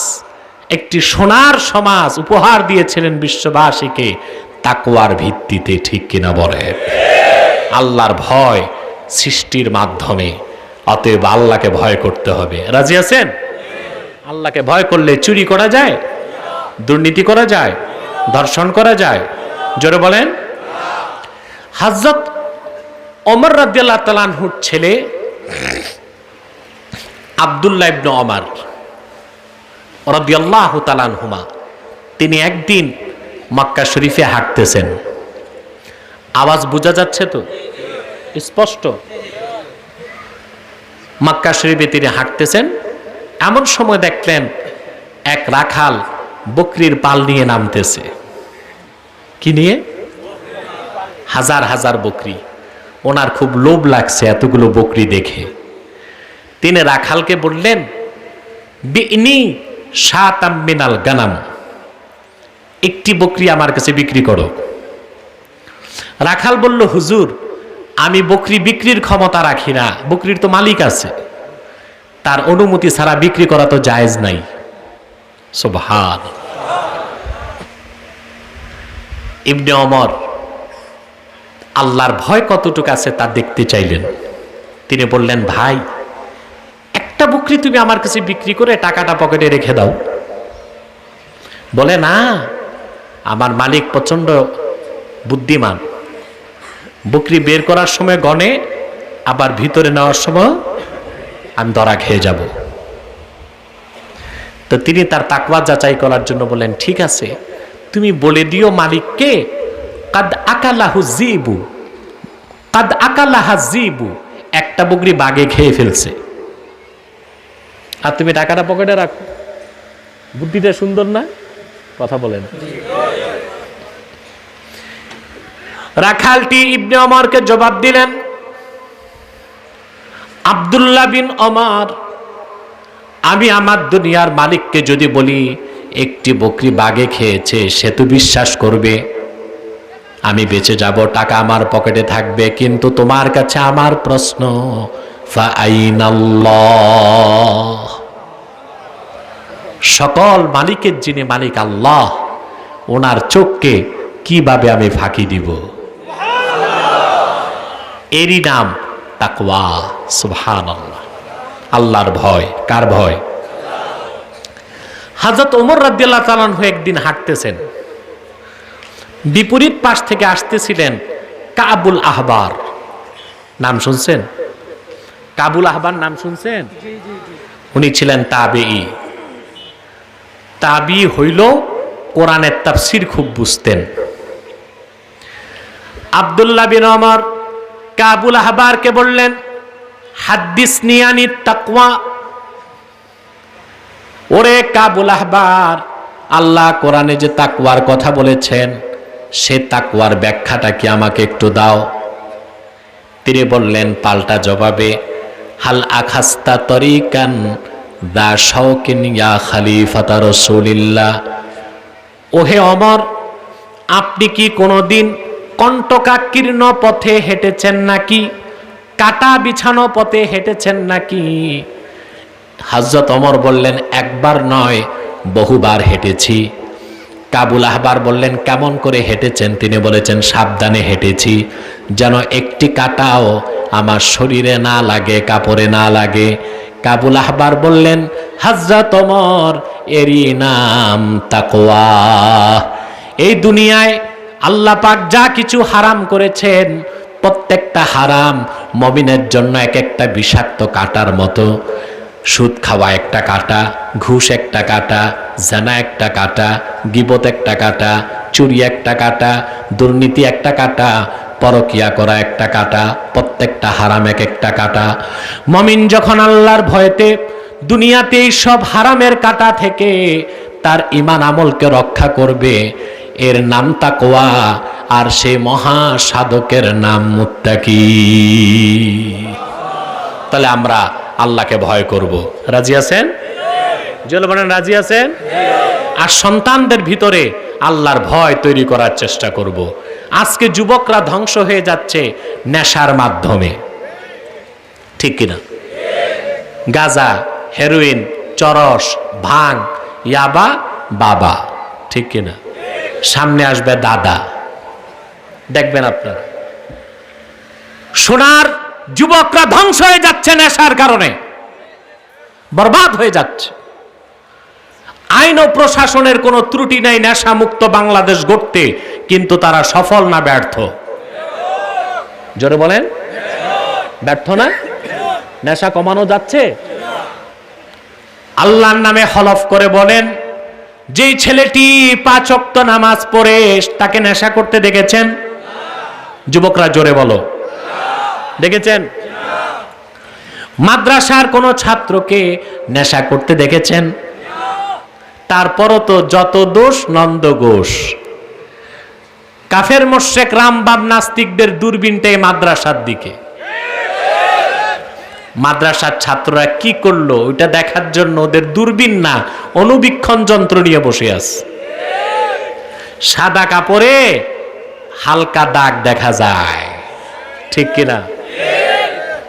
একটি সোনার সমাজ উপহার দিয়েছিলেন বিশ্ববাসীকে তাকওয়ার ভিত্তিতে। ঠিক কিনা বলে? আল্লাহর ভয় সৃষ্টির মাধ্যমে। অতএব আল্লাহকে ভয় করতে হবে। রাজি আছেন? আল্লাহকে ভয় করলে চুরি করা যায়, দুর্নীতি করা যায়, ধর্ষণ করা যায়। জোরে বলেন। হযরত ওমর রাদিয়াল্লাহু তাআলা আনহুর ছেলে আব্দুল্লাহ ইবনে ওমর রাদিয়াল্লাহু তাআলা আনহুমা, তিনি একদিন মক্কা শরীফে হাঁটতেছেন। আওয়াজ বোঝা যাচ্ছে তো স্পষ্ট? মক্কা শরীফে তিনি হাঁটতেছেন, এমন সময় দেখলেন এক রাখাল বকরির পাল নিয়ে নামতেছে। কি নিয়ে? হাজার হাজার বকরি। ওনার খুব লোভ লাগছে এতগুলো বকরি দেখে। তিনি রাখালকে বললেন, বিনি শাতাম মিনাল গানাম, একটি বকরি আমার কাছে বিক্রি করো। রাখাল বলল, হুজুর আমি বকরি বিক্রির ক্ষমতা রাখি না, বকরির তো মালিক আছে, তার অনুমতি ছাড়া বিক্রি করা তো জায়েজ নাই। সুবহান। ইবনে ওমর আল্লাহর ভয় কতটুকু আছে তা দেখতে চাইলেন। তিনি বললেন, ভাই একটা বকরি তুমি আমার কাছে বিক্রি করে টাকাটা পকেটে রেখে দাও। বলে, না আমার মালিক প্রচন্ড বুদ্ধিমান, বকরি বের করার সময় গনে, আবার ভিতরে নেওয়ার সময় আমি ধরা খেয়ে যাব। তো তিনি তার তাকওয়া যাচাই করার জন্য বলেন, ঠিক আছে তুমি বলে দিও মালিককে, কাদ আকালাহু যিবু, কাদ আকালাহা যিবু, একটা বকরি বাঘে খেয়ে ফেলছে, আর তুমি টাকাটা পকেটে রাখো। বুদ্ধিটা সুন্দর না? কথা বলেন। রাখালটি ইবনে ওমরকে জবাব দিলেন, আব্দুল্লাহ বিন ওমর, আমি আমার দুনিয়ার মালিককে যদি বলি একটি বকরি বাঘে খেয়েছে, সে তো বিশ্বাস করবে, আমি বেঁচে যাব, টাকা আমার পকেটে থাকবে। কিন্তু তোমার কাছে আমার প্রশ্ন, ফাআইনাল্লাহ, সকল মালিকের যিনি মালিক আল্লাহ, ওনার চোখকে কিভাবে আমি ফাঁকি দিব? এরই নাম তাকওয়া। সুবহানাল্লাহ। আল্লাহর ভয়। কার ভয়? হযরত ওমর রাদিয়াল্লাহু তাআলা আনহু একদিন হাঁটতেছেন, বিপরীত পাশ থেকে আসতেছিলেন কাবুল আহবার। নাম শুনছেন? কাবুল আহবার নাম শুনছেন? উনি ছিলেন তাবেঈ। তাবি হইল কোরআনের তাফসীর খুব বুঝতেন। আব্দুল্লাহ বিন ওমর কাবুল আহবারকে বললেন, হাদ্দিসনি আনিত তাকওয়া। ওরে কাবুল আহবার, আল্লাহ কোরআনে যে তাকওয়ার কথা বলেছেন সে তাকওয়ার ব্যাখ্যাটা কি আমাকে একটু দাও। তিনি বললেন পাল্টা জবাবে, হাল আখাস্তা তরিকান দা শাওকিন ইয়া খলিফাতা রাসূলিল্লাহ। ওহে ওমর, আপনি কি কোনোদিন কণ্টকাকীর্ণ পথে হেঁটেছেন নাকি? কাটা বিছানো পথে হেঁটেছেন নাকি? হযরত ওমর বললেন, একবার নয় বহুবার হেঁটেছি। কাবুল আহবার বললেন, কেমন করে হেঁটেছেন? তিনি বলেছেন, সাবধানে হেঁটেছি, যেন একটি কাটাও আমার শরীরে না লাগে, কাপড়ে না লাগে। কাবুল আহবার বললেন, হযরত ওমর, এরই নাম তাকওয়া। এই দুনিয়ায় আল্লাহ পাক যা কিছু হারাম করেছেন প্রত্যেকটা হারাম মুমিনের জন্য এক একটা বিষাক্ত কাঁটার মতো। সুদ খাওয়া একটা কাঁটা, ঘুষ একটা কাঁটা, জানা একটা কাঁটা, গীবত একটা কাঁটা, চুরি একটা কাঁটা, দুর্নীতি একটা কাঁটা, পরকিয়া করা একটা কাঁটা, প্রত্যেকটা হারাম এক একটা কাঁটা। মুমিন যখন আল্লাহর ভয়তে দুনিয়াতে এই সব হারামের কাঁটা থেকে তার ঈমান আমলকে রক্ষা করবে, এর নাম তাকওয়া, আর সেই মহা সাধকের নাম মুত্তাকি। তাহলে আমরা আল্লাহকে ভয় করব। রাজি আছেন? জোরে বলেন, রাজি আছেন? আর সন্তানদের ভিতরে আল্লাহর ভয় তৈরি করার চেষ্টা করব। আজকে যুবকরা ধ্বংস হয়ে যাচ্ছে নেশার মাধ্যমে, ঠিক কিনা? গাঁজা, হেরোইন, চরস, ভাং, ইয়াবা, বাবা, ঠিক কিনা? সামনে আসবে দাদা, দেখবেন আপনারা। সোনার যুবকরা ধ্বংস হয়ে যাচ্ছে নেশার কারণে, বরবাদ হয়ে যাচ্ছে। আইন ও প্রশাসনের কোনো ত্রুটি নাই নেশা মুক্ত বাংলাদেশ গড়তে, কিন্তু তারা সফল না ব্যর্থ? জোরে বলেন, ব্যর্থ না? নেশা কমানো যাচ্ছে? আল্লাহর নামে হলফ করে বলেন, যেই ছেলেটি 5 ওয়াক্ত নামাজ পড়ে তাকে নেশা করতে দেখেছেন? যুবকরা জোরে বলো, দেখেছেন? মাদ্রাসার কোন ছাত্রকে নেশা করতে দেখেছেন? তারপরও তো যত দোষ নন্দ ঘোষ। কাফের মুশরিক রামবাম নাস্তিকদের দূরবীনটাই মাদ্রাসার দিকে। মাদ্রাসার ছাত্ররা কি করলো ওইটা দেখার জন্য ওদের দূরবীন না, অনুবীক্ষণ যন্ত্র নিয়ে বসে আছে। সাদা কাপড়ে হালকা দাগ দেখা যায়, ঠিক কিনা?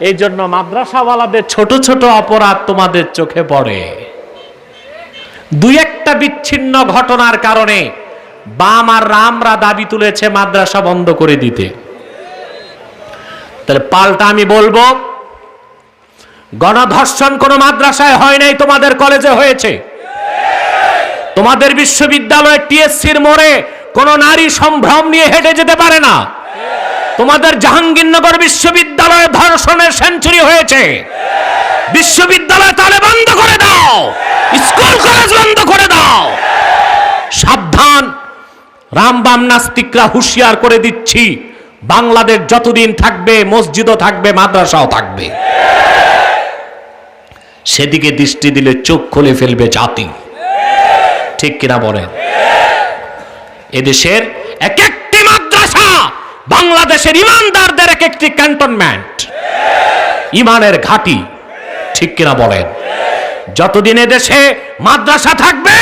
এই জন্য মাদ্রাসাওয়ালাদের ছোট ছোট অপরাধ তোমাদের চোখে পড়ে। দুই একটা বিচ্ছিন্ন ঘটনার কারণে বাম আর রামরা দাবি তুলেছে মাদ্রাসা বন্ধ করে দিতে। তাহলে পাল্টা আমি বলবো, গণধর্ষণ কোন মাদ্রাসায় হয় নাই, তোমাদের কলেজে হয়েছে। তোমাদের বিশ্ববিদ্যালয়ের টিএসসির মোড়ে কোন নারী সম্ভ্রম নিয়ে হেঁটে যেতে পারে না। তোমাদের জাহাঙ্গীরনগর বিশ্ববিদ্যালয়ে ধর্ষণের সেঞ্চুরি হয়েছে। বিশ্ববিদ্যালয় তাহলে বন্ধ করে দাও, স্কুল কলেজ বন্ধ করে দাও। সাবধান, রামবাম নাস্তিকরা হুঁশিয়ার করে দিচ্ছি, বাংলাদেশ যতদিন থাকবে মসজিদও থাকবে, মাদ্রাসাও থাকবে। সেদিকে দৃষ্টি দিলে চোখ খুলে ফেলবে জাতি, ঠিক কিনা বলেন? এদেশের এক একটি মাদ্রাসা বাংলাদেশের ইমানদারদের এক একটি ক্যান্টনমেন্ট, ইমানের ঘাঁটি, ঠিক কিনা বলেন? যতদিন এদেশে মাদ্রাসা থাকবে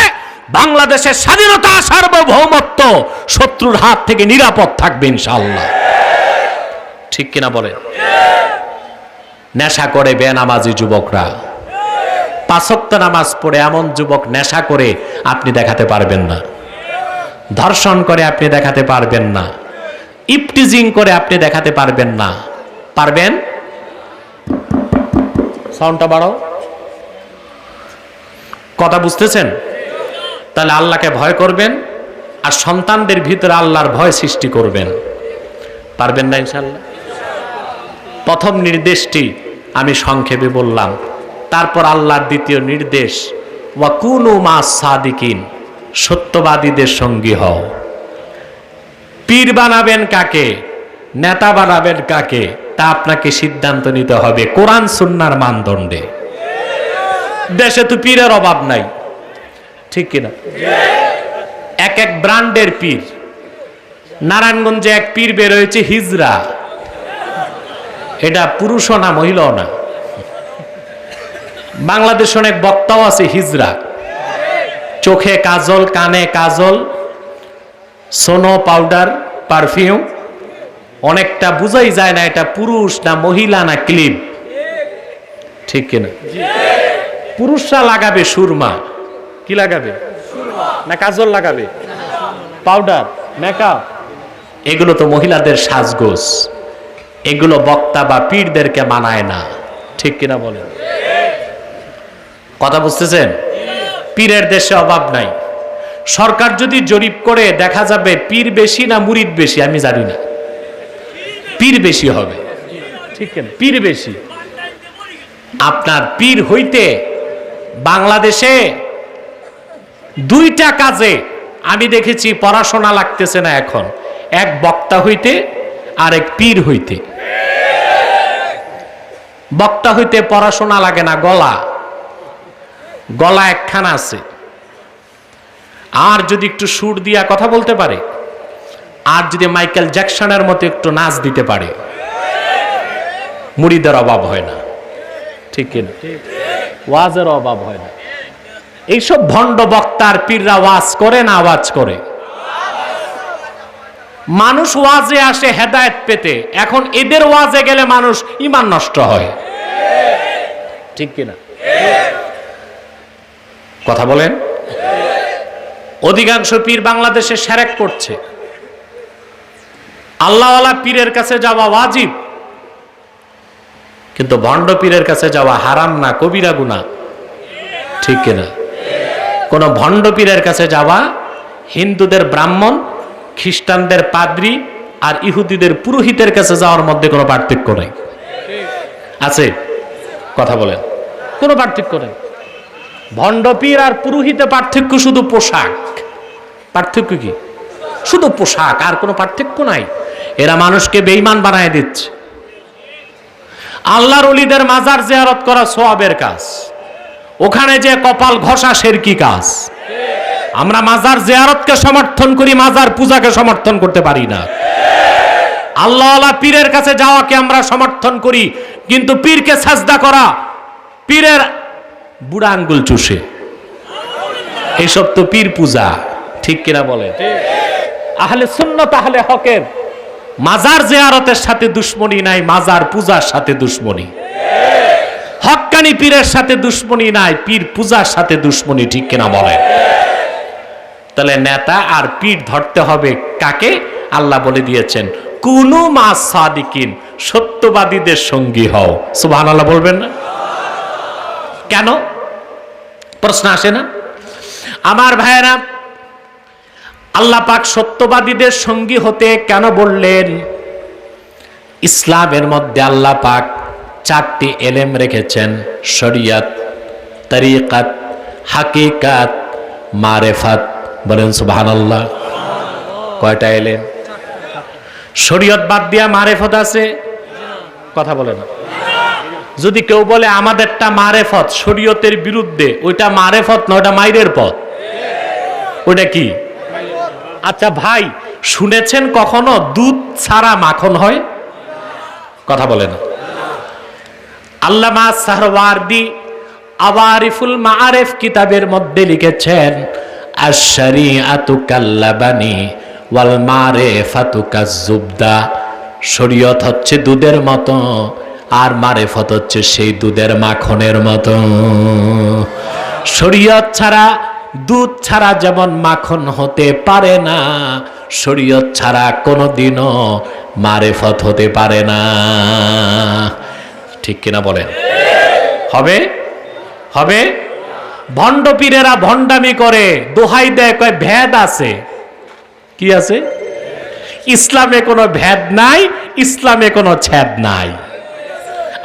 বাংলাদেশের স্বাধীনতা, সার্বভৌমত্ব শত্রুর হাত থেকে নিরাপদ থাকবে ইনশাআল্লাহ, ঠিক কিনা বলেন? নেশা করে বেনামাজি যুবকরা, 5 ওয়াক্ত নামাজ পড়ে এমন যুবক নেশা করে আপনি দেখাতে পারবেন না, ধর্ষণ করে আপনি দেখাতে পারবেন না, ইপটিজিং করে আপনি দেখাতে পারবেন না। পারবেন? সাউন্ডটা বাড়াও, কথা বুঝতেছেন? তাহলে আল্লাহকে ভয় করবেন আর সন্তানদের ভিতরে আল্লাহর ভয় সৃষ্টি করবেন। পারবেন না ইনশাআল্লাহ? প্রথম নির্দেশটি আমি সংক্ষেপে বললাম। তারপর আল্লাহর দ্বিতীয় নির্দেশ, ওয়াকুনু মাস সাদিকিন, সত্যবাদীদের সঙ্গী হও। পীর বানাবেন কাকে, নেতা বানাবেন কাকে, তা আপনাকে সিদ্ধান্ত নিতে হবে কোরআন সুন্নাহর মানদণ্ডে। দেশে তো পীরের অভাব নাই, ঠিক কিনা? এক এক ব্র্যান্ডের পীর। নারায়ণগঞ্জে এক পীর বের হয়েছে হিজরা, এটা পুরুষও না মহিলাও না। বাংলাদেশে অনেক বক্তাও আছে হিজরা, চোখে কাজল, কানে কাজল, সোনো, পাউডার, পারফিউম, অনেকটা বুঝাই যায় না এটা পুরুষ না মহিলা না ক্লিপ, ঠিক কিনা? পুরুষরা লাগাবে সুরমা, কি লাগাবে না কাজল লাগাবে, পাউডার, মেকআপ, এগুলো তো মহিলাদের সাজগোজ, এগুলো বক্তা বা পীরদেরকে মানায় না, ঠিক কিনা বলেন? কথা বুঝতেছেন? পীরের দেশে অভাব নাই। সরকার যদি জরিপ করে দেখা যাবে পীর বেশি না মুরিদ বেশি, আমি জানি না, পীর বেশি হবে, ঠিক কিনা? পীর বেশি। আপনার পীর হইতে বাংলাদেশে দুইটা কাজে আমি দেখেছি পড়াশোনা লাগতেছে না এখন, এক বক্তা হইতে আর এক পীর হইতে। বক্তা হইতে পড়াশোনা লাগে না, গলা একখানা আছে, আর যদি একটু সুর দিয়া কথা বলতে পারে, আর যদি মাইকেল জ্যাকসনের মতো একটু নাচ দিতে পারে, মুরিদের অভাব হয় না, ঠিক কিনা? ওয়াজের অভাব হয় না। এইসব ভণ্ড বক্তার পীররা ওয়াজ করে না আওয়াজ করে? মানুষ ওয়াজে আসে হেদায়েত পেতে, এখন এদের ওয়াজে গেলে মানুষ ঈমান নষ্ট হয়, ঠিক কিনা? কথা বলেন। অধিকাংশ পীর বাংলাদেশে শিরক করছে। আল্লাহওয়ালা পীরের কাছে যাওয়া ওয়াজিব, কিন্তু ভণ্ড পীরের কাছে যাওয়া হারাম না, কবিরা গুনাহ, ঠিক কিনা? কোন ভণ্ড পীরের কাছে যাওয়া হিন্দুদের ব্রাহ্মণ, খ্রিস্টানদের পাদ্রী আর ইহুদিদের পুরোহিতের কাছে যাওয়ার মধ্যে কোনো পার্থক্য নেই, আছে? কথা বলেন। কোনো পার্থক্য নেই। ভণ্ড পীর আর পুরোহিতে পার্থক্য শুধু পোশাক। পার্থক্য কি? শুধু পোশাক, আর কোনো পার্থক্য নাই। এরা মানুষকে বেঈমান বানায় দিচ্ছে। আল্লাহর ওলিদের মাজার জিয়ারত করা সওয়াবের কাজ, ওখানে যে কপাল ঘষা শিরকি কাজ। আমরা মাজার জিয়ারতকে সমর্থন করি, মাজার পূজাকে সমর্থন করতে পারি না। আল্লাহওয়ালা পীরের কাছে যাওয়াকে আমরা সমর্থন করি, কিন্তু পীরকে সাজদা করা, পীরের বুড়া আঙ্গুল চুষে, এইসব তো পীর পূজা, ঠিক কিনা বলে? আহলে সুন্নাত আহলে হকের মাজার জিয়ারতের সাথে দুশ্মনী নাই, মাজার পূজার সাথে দুশ্মনী। হক্কানি পীরের সাথে দুশ্মনী নাই, পীর পূজার সাথে দুশ্মনী, ঠিক কিনা বলে? তাহলে নেতা আর পীর ধরতে হবে কাকে? আল্লাহ বলে দিয়েছেন কুনু মাস সাদিকিন, সত্যবাদীদের সঙ্গী হও। সুবহানাল্লাহ বলবেন না? কেন? প্রশ্ন আসে না? আমার ভাইয়েরা, আল্লাহ পাক সত্যবাদীদের সঙ্গী হতে কেন বললেন? ইসলামের মধ্যে আল্লাহ পাক চারটি এলেম রেখেছেন, শরিয়ত, তরিকাত, হাকিকাত, মারেফাত। বলেন সুবহানাল্লাহ। কয়টা এলেম? শরিয়ত বাদ দিয়া মারেফত আছে? কথা বলে না। যদি কেউ বলে আমাদেরটা মারেফত, শরিয়তের বিরুদ্ধে, ওইটা মারেফত না, ওটা মাইরের পথ। ওইটা কি? আচ্ছা ভাই, শুনেছেন কখনো দুধ ছাড়া মাখন হয়? কথা বলে না। আল্লামা সাহরওয়ার্দী আওয়ারিফুল মাআরিফ কিতাবের মধ্যে লিখেছেন, আশ-শরীআতু কাল্লাবানি ওয়াল মারিফাতু কাজ-জুবদা। শরীয়ত হচ্ছে দুধের মতো, আর মারিফত হচ্ছে সেই দুধের মাখনের মতো। শরীয়ত ছাড়া, দুধ ছাড়া যেমন মাখন হতে পারে না, শরীয়ত ছাড়া কোনোদিনও মারিফত হতে পারে না, ঠিক কিনা বলেন? হবে? হবে? ভণ্ড পীরেরা ভণ্ডামি করে, দোহাই দেয়, কয় ভেদ আছে। কি আছে? ইসলামে কোনো ভেদ নাই, ইসলামে কোনো ছেদ নাই।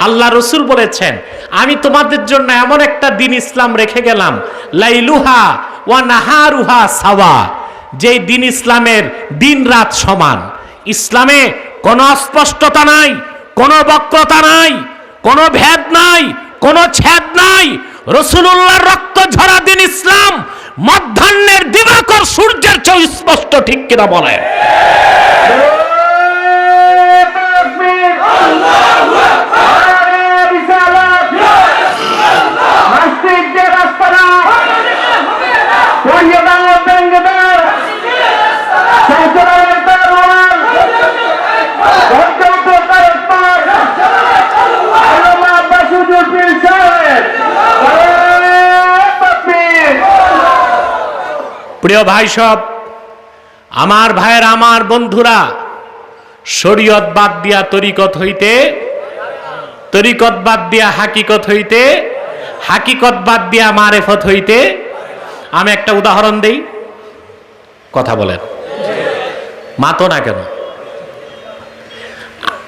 আল্লাহ রসুল বলেছেন, আমি তোমাদের জন্য এমন একটা দিন ইসলাম রেখে গেলাম, লাইলুহা ওয়া নাহারুহা সাওয়া, যে দিন ইসলামের দিন রাত সমান। ইসলামে কোনো অস্পষ্টতা নাই, কোনো বক্রতা নাই, কোনো ভেদ নাই, কোনো ছেদ নাই। রাসূলুল্লাহর রক্ত ঝরা দিন ইসলাম মধ্যাহ্নের দিবাকর সূর্যের চেয়ে স্পষ্ট, ঠিক কিনা বলেন? প্রিয় ভাই সব, আমার ভাইয়ের, আমার বন্ধুরা, শরীয়ত বাদ দিয়া তরিকত হইতে, তরিকত বাদ দিয়া হাকিকত হইতে, হাকিকত বাদ দিয়া মারেফত হইতে। আমি একটা উদাহরণ দেই, কথা বলেন, মাতো না কেন?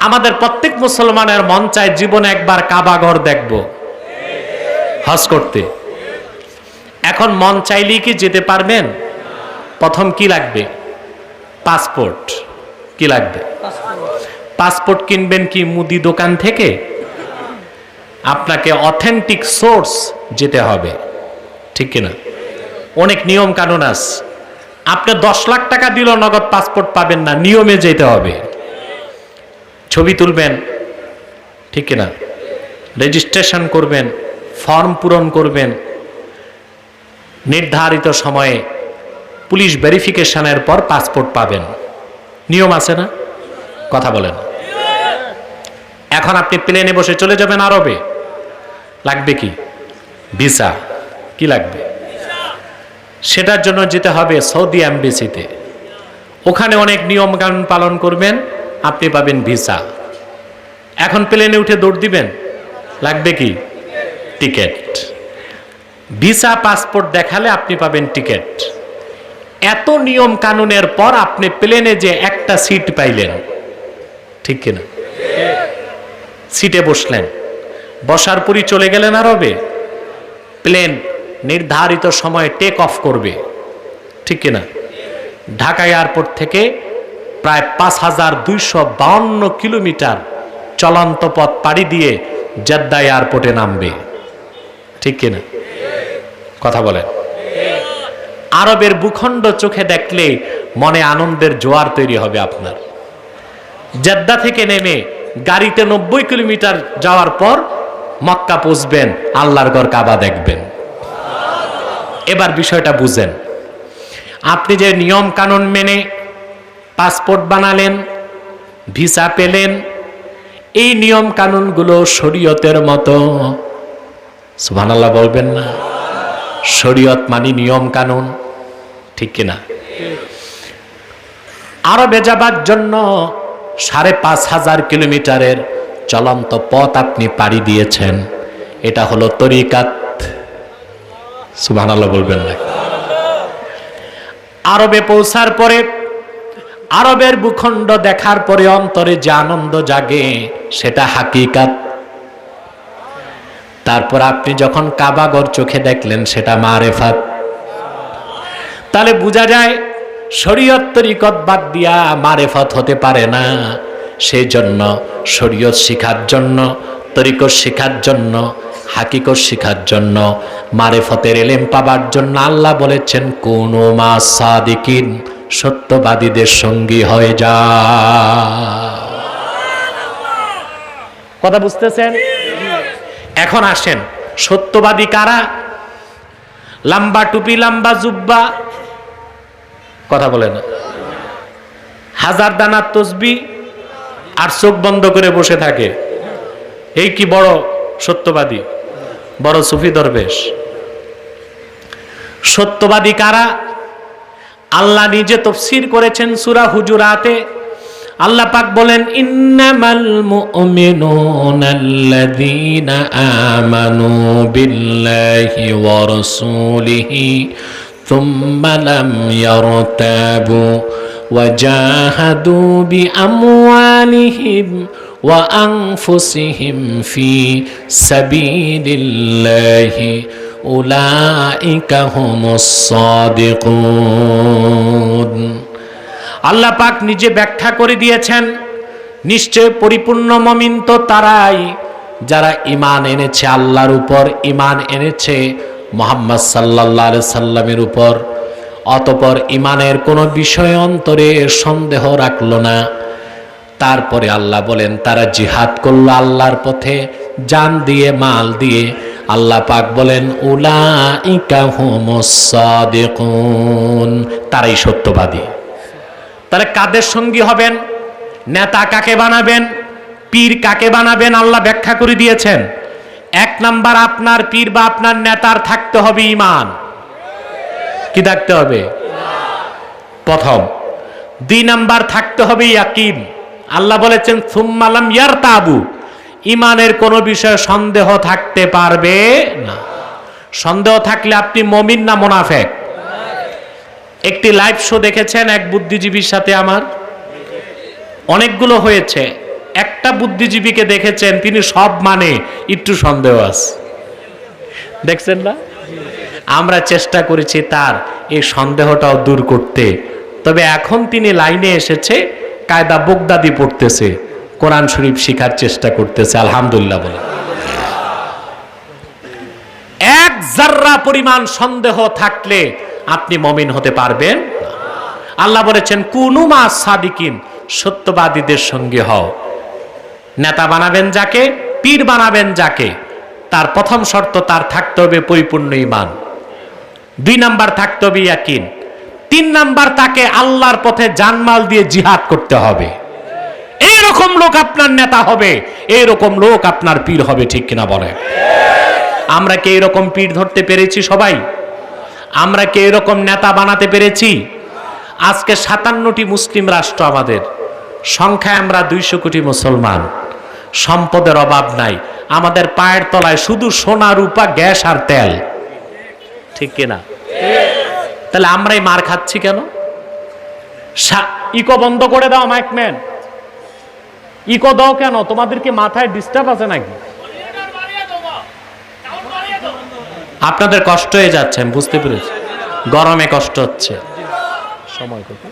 আমাদের প্রত্যেক মুসলমানের মন চায় জীবনে একবার কাবা ঘর দেখব, হজ করতে। এখন মন চাইলেই কি যেতে পারবেন? প্রথম কি লাগবে? পাসপোর্ট। কি লাগবে? পাসপোর্ট কিনবেন কি মুদি দোকান থেকে? আপনাকে অথেন্টিক সোর্স যেতে হবে, ঠিক কিনা? অনেক নিয়ম কানুন আছে। আপনি 10 লাখ টাকা দিলেও নগদ পাসপোর্ট পাবেন না, নিয়মে যেতে হবে। ছবি তুলবেন, ঠিক কিনা? রেজিস্ট্রেশন করবেন, ফর্ম পূরণ করবেন, নির্ধারিত সময়ে পুলিশ ভেরিফিকেশনের পর পাসপোর্ট পাবেন। নিয়ম আছে না? কথা বলেন। এখন আপনি প্লেনে বসে চলে যাবেন আরবে, লাগবে কি? ভিসা। কি লাগবে? সেটার জন্য যেতে হবে সৌদি এমবেসিতে। ওখানে অনেক নিয়ম কানুন পালন করবেন, আপনি পাবেন ভিসা। এখন প্লেনে উঠে দৌড় দিবেন, লাগবে কি? টিকেট। ভিসা পাসপোর্ট দেখালে আপনি পাবেন টিকেট। এত নিয়ম কানুনের পর আপনি প্লেনে যে একটা সিট পাইলেন, ঠিক কিনা? সিটে বসলেন, বসার পরই চলে গেলেন আরবে। প্লেন নির্ধারিত সময়ে টেক অফ করবে, ঠিক কিনা? ঢাকা এয়ারপোর্ট থেকে প্রায় 5252 কিলোমিটার চলন্ত পথ পাড়ি দিয়ে জেদ্দা এয়ারপোর্টে নামবে, ঠিক কিনা? কথা বলেন। আরবের ভূখণ্ড চোখে দেখলে মনে আনন্দের জোয়ার তৈরি হবে আপনার। জেদ্দা থেকে নেমে গাড়িতে 90 কিলোমিটার যাওয়ার পর মক্কা পৌঁছবেন, আল্লাহর ঘর কাবা দেখবেন। এবার বিষয়টা বুঝেন। আপনি যে নিয়ম কানুন মেনে পাসপোর্ট বানালেন, ভিসা পেলেন, এই নিয়ম কানুনগুলো শরীয়তের মতো। সুবহানাল্লাহ বলবেন না? শরীয়ত মানি নিয়ম কানুন, ঠিক কিনা? আরবে যাবার জন্য 5500 কিলোমিটারের চলন্ত পথ আপনি পাড়ি দিয়েছেন। এটা হলো তরিকাত। সুবহানাল্লাহ বলবেন না? আরবে পৌঁছার পরে, আরবের ভূখণ্ড দেখার পরে অন্তরে যে আনন্দ জাগে, সেটা হাকিকাত। তারপর আপনি যখন কাবাঘর চোখে দেখলেন, সেটা মারেফাত। তাহলে বোঝা যায় শরীয়ত তরিকত বাদ দিয়া মারেফত হতে পারে না। সেই জন্য শরীয়ত শিখার জন্য, তরিকত শিখার জন্য, হাকিকত শিখার জন্য, মারেফতের এলেম পাবার জন্য আল্লাহ বলেছেন, কুনু মা সাদিকিন, সত্যবাদীদের সঙ্গী হয়ে যা। কথা বুঝতেছেন? এখন আসেন, সত্যবাদী কারা? লম্বা টুপি, লম্বা জুব্বা, কথা বলে না, 1000 দানার তসবি আর চোখ বন্ধ করে বসে থাকে, এই কি বড় সত্যবাদী, বড় সুফি দরবেশ? সত্যবাদী কারা? আল্লাহ নিজে তাফসীর করেছেন সূরা হুজুরাতে। আল্লাহ পাক বলেন, ইন্নামাল মুমিনুনাল্লাযীনা আমানু বিল্লাহি ওয়া রাসূলিহি সুম্মা লাম ইয়ারতাবু ওয়া জাহাদু বিআমওয়ালিহিম ওয়া আনফুসিহিম ফি সাবিলিল্লাহি উলাইকা হুমুস সাদিকুন। আল্লাহ পাক নিজে ব্যাখ্যা করে দিয়েছেন, নিশ্চয় পরিপূর্ণ মুমিন তো তারাই যারা ঈমান এনেছে আল্লাহর উপর, ঈমান এনেছে মুহাম্মদ সাল্লাল্লাহু আলাইহি সাল্লামের উপর, অতঃপর ঈমানের কোনো বিষয় অন্তরে সন্দেহ রাখলো না। তারপরে আল্লাহ বলেন তারা জিহাদ করলো আল্লাহর পথে জান দিয়ে, মাল দিয়ে। আল্লাহ পাক বলেন উলাইকা হুমুস সাদিকুন, তারাই সত্যবাদী। তাহলে কাদের সঙ্গী হবেন? নেতা কাকে বানাবেন, পীর কাকে বানাবেন, আল্লাহ ব্যাখ্যা করে দিয়েছেন। 1 নাম্বার, আপনার পীর বা আপনার নেতার থাকতে হবে ঈমান। কি থাকতে হবে? প্রথম। 2 নাম্বার থাকতে হবে ইয়াকিন। আল্লাহ বলেছেন সুম্মা লাম ইয়ারতাবু, ঈমানের কোনো বিষয়ে সন্দেহ থাকতে পারবে না। সন্দেহ থাকলে আপনি মুমিন না মুনাফিক? একটি লাইভ শো দেখেছেন এক বুদ্ধিজীবীর সাথে আমার, অনেকগুলো হয়েছে। একটা বুদ্ধিজীবীকে দেখেছেন তিনি সব মানে, একটু সন্দেহ আছে, দেখছেন না? আমরা চেষ্টা করেছি তার এই সন্দেহটাও দূর করতে। তবে এখন তিনি লাইনে এসেছে, কায়দা বগদাদি পড়তেছে, কোরআন শরীফ শিখার চেষ্টা করতেছে, আলহামদুলিল্লাহ বলে। এক জাররা পরিমাণ সন্দেহ থাকলে আপনি মুমিন হতে পারবেন না। আল্লাহ বলেছেন কুনু মা সাদিকিন, সত্যবাদীদের সঙ্গে হও। নেতা বানাবেন যাকে, পীর বানাবেন যাকে, তার প্রথম শর্ত তার থাকতে হবে পরিপূর্ণ ঈমান। 2 নাম্বার থাকতে হবে ইয়াকিন। 3 নাম্বার তাকে আল্লাহর পথে জানমাল দিয়ে জিহাদ করতে হবে। এইরকম লোক আপনার নেতা হবে, এইরকম লোক আপনার পীর হবে, ঠিক কিনা বলে? আমরা কি এরকম পীর ধরতে পেরেছি সবাই? আমরা কি এরকম নেতা বানাতে পেরেছি? আজকে 57টি মুসলিম রাষ্ট্র আমাদের, সংখ্যায় আমরা 200 কোটি মুসলমান, সম্পদের অভাব নাই, আমাদের পায়ের তলায় শুধু সোনা রূপা গ্যাস আর তেল, ঠিক কিনা? তাহলে আমরাই মার খাচ্ছি কেন? ইকো বন্ধ করে দাও, মাইকম্যান ইকো দাও কেন? তোমাদের কি মাথায় ডিস্টার্ব আছে নাকি? আপনাদের কষ্ট হয়ে যাচ্ছে, আমি বুঝতে পেরেছি, গরমে কষ্ট হচ্ছে। সময় কত?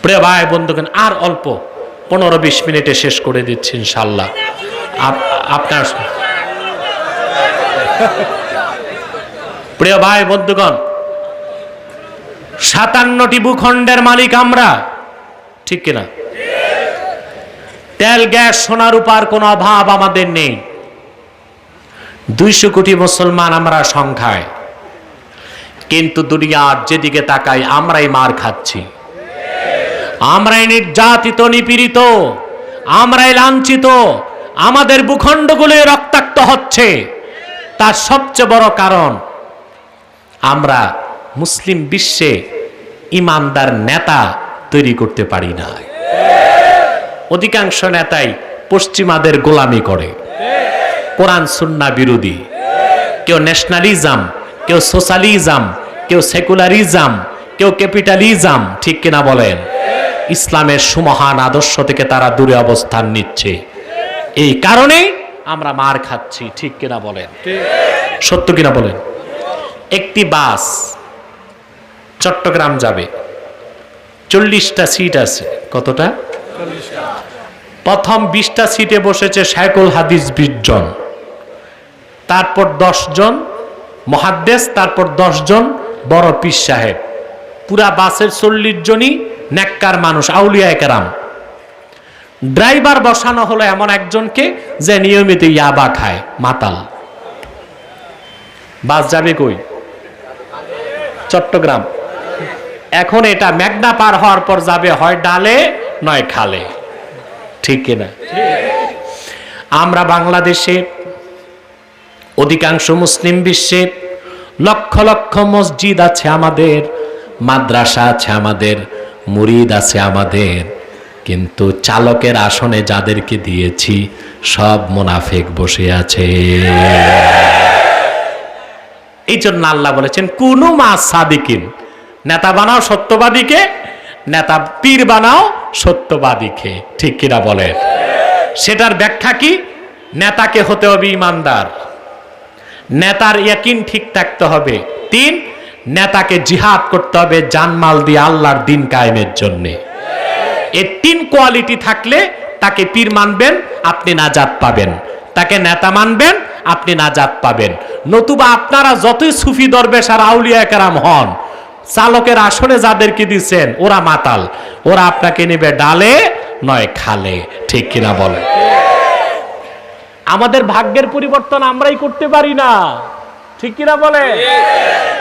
প্রিয় ভাই বন্ধুগণ, আর অল্প 15-20 মিনিটে শেষ করে দিচ্ছি ইনশাআল্লাহ। আপনার প্রিয় ভাই বন্ধুগণ, 57টি ভূখণ্ডের মালিক আমরা, ঠিক কিনা? তেল গ্যাস সোনা রূপার কোনো অভাব আমাদের নেই। 200 কোটি মুসলমান আমরা সংখ্যায়, কিন্তু দুনিয়ার যেদিকে তাকাই আমরাই মার খাচ্ছি, আমরাই নির্যাতিত, নিপীড়িত, আমরাই লাঞ্ছিত, আমাদের ভূখণ্ডগুলো রক্তাক্ত হচ্ছে। তার সবচেয়ে বড় কারণ আমরা মুসলিম বিশ্বে ইমানদার নেতা তৈরি করতে পারি না। অধিকাংশ নেতাই পশ্চিমাদের গোলামি করে, কোরআন সুন্নাহ বিরোধী। কেউ ন্যাশনালিজম, কেউ সোশ্যালিজম, কেউ সেকুলারিজম, কেউ ক্যাপিটালিজম, ঠিক কিনা বলেন? ইসলামের সুমহান আদর্শ থেকে তারা দূরে অবস্থান নিচ্ছে। এই কারণে আমরা মার খাচ্ছি, ঠিক কিনা বলেন? সত্য কিনা বলেন? একটি বাস চট্টগ্রাম যাবে, 40টা সিট আছে। কতটা? প্রথম 20টা সিটে বসেছে শায়খুল হাদিস 20 জন, তারপর 10 জন মুহাদ্দিস, তারপর 10 জন বড় পীর সাহেব। পুরা বাসের 40 জনই নেককার মানুষ, আউলিয়ায়ে কেরাম। ড্রাইভার বসানো হলো এমন একজনকে যে নিয়মিত ইয়াবা খায়, মাতাল। বাস যাবে কই? চট্টগ্রাম। এখন এটা মেঘনা পার হওয়ার পর যাবে হয় ডালে নয় খালে, ঠিক কিনা? আমরা বাংলাদেশে, অধিকাংশ মুসলিম বিশ্বে লক্ষ লক্ষ মসজিদ আছে আমাদের, মাদ্রাসা আছে আমাদের, মুরিদ আছে আমাদের, কিন্তু চালকের আসনে যাদেরকে দিয়েছি সব মুনাফিক বসে আছে। এই জন্য আল্লাহ বলেছেন কুনু মা সাদিকিন, নেতা বানাও সত্যবাদীকে, নেতা পীর বানাও সত্যবাদীকে, ঠিক কিনা বলেন? সেটার ব্যাখ্যা কি? নেতাকে হতে হবে ইমানদার, নেতার ইয়াকিন ঠিক থাকতে হবে। 3, নেতাকে জিহাদ করতে হবে জানমাল দিয়ে আল্লাহর দিন কায়েমের জন্য। এই 3 কোয়ালিটি থাকলে তাকে পীর মানবেন, আপনি নাজাত পাবেন। তাকে নেতা মানবেন, আপনি নাজাত পাবেন। নতুবা আপনারা যতই সুফি দরবেশ আর আউলিয়া কেরাম হন, চালকের আসনে যাদেরকে দিচ্ছেন ওরা মাতাল, ওরা আপনাকে নেবে ডালে নয় খালে, ঠিক কিনা বলে? আমাদের ভাগ্যের পরিবর্তন আমরাই করতে পারি না, ঠিক কিনা বলে?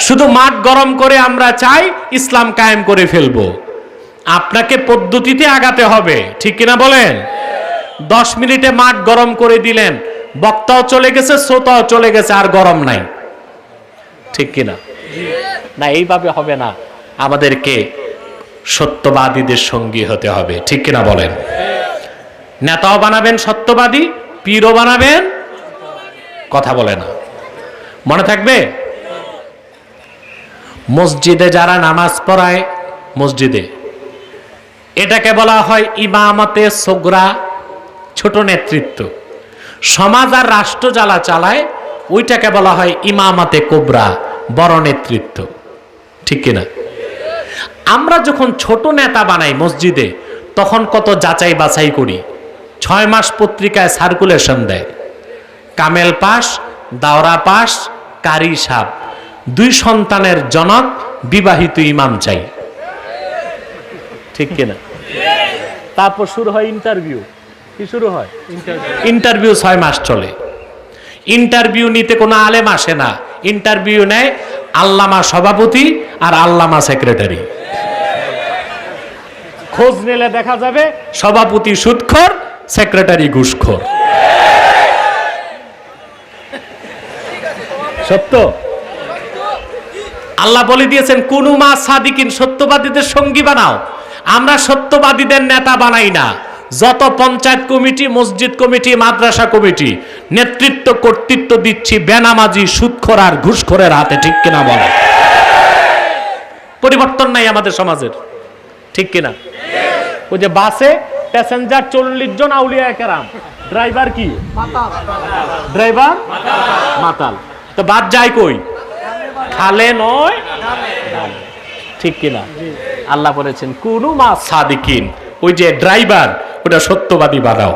শুধু মাঠ গরম করে আমরা চাই ইসলাম কায়েম করে ফেলবো। আপনাকে পদ্ধতিতে আগাতে হবে, ঠিক কিনা বলেন? 10 মিনিটে মাঠ গরম করে দিলেন, বক্তাও চলে গেছে, শ্রোতাও চলে গেছে, আর গরম নাই, ঠিক কিনা? না, এইভাবে হবে না। আমাদেরকে সত্যবাদীদের সঙ্গী হতে হবে, ঠিক কিনা বলেন? নেতাও বানাবেন সত্যবাদী, পীরও বানাবেন, কথা বলে না, মনে থাকবে? মসজিদে যারা নামাজ পড়ায়, মসজিদে, এটাকে বলা হয় ইমামতে সোগরা, ছোট নেতৃত্ব। সমাজ আর রাষ্ট্র যারা চালায় ওইটাকে বলা হয় ইমামতে কোবরা, বড় নেতৃত্ব, ঠিক কিনা? আমরা যখন ছোট নেতা বানাই মসজিদে, তখন কত যাচাই বাছাই করি। 6 মাস পত্রিকায় সার্কুলেশন দেয়, কামেল পাস, দাওরা পাস, কারি সাব, 2 সন্তানের জনক, বিবাহিত ইমাম চাই, ঠিক কিনা? তারপর শুরু হয় ইন্টারভিউ। কি শুরু হয়? ইন্টারভিউ 6 মাস চলে। ইন্টারভিউ নিতে কোনো আলেম আসে না, ইন্টারভিউ নেয় আল্লামা সভাপতি আর আল্লামা সেক্রেটারি। খোঁজ নিলে দেখা যাবে সভাপতি সুদখোর, সেক্রেটারি ঘুষখোর। সত্য। আল্লাহ বলে দিয়েছেন কুনু মা সাদিকিন, সত্যবাদীদের সঙ্গী বানাও। আমরা সত্যবাদীদের নেতা বানাই না। যত পঞ্চায়েত কমিটি, মসজিদ কমিটি, মাদ্রাসা কমিটি, নেতৃত্ব কর্তৃত্ব দিচ্ছি বেনামাজি, সুদখোর আর ঘুষখোরের হাতে, ঠিক কিনা বলে? পরিবর্তন নাই আমাদের সমাজের, ঠিক কিনা? ওই যে বাসে প্যাসেঞ্জার 40 জন আউলিয়া কেরাম, ড্রাইভার কি? ড্রাইভার মাতাল। তো বাদ যায় কই? খালে নয়, ঠিক কিনা? আল্লাহ বলেছেন কুনু মা সাদিকিন, ওই যে ড্রাইভার ওটা সত্যবাদী বানাও,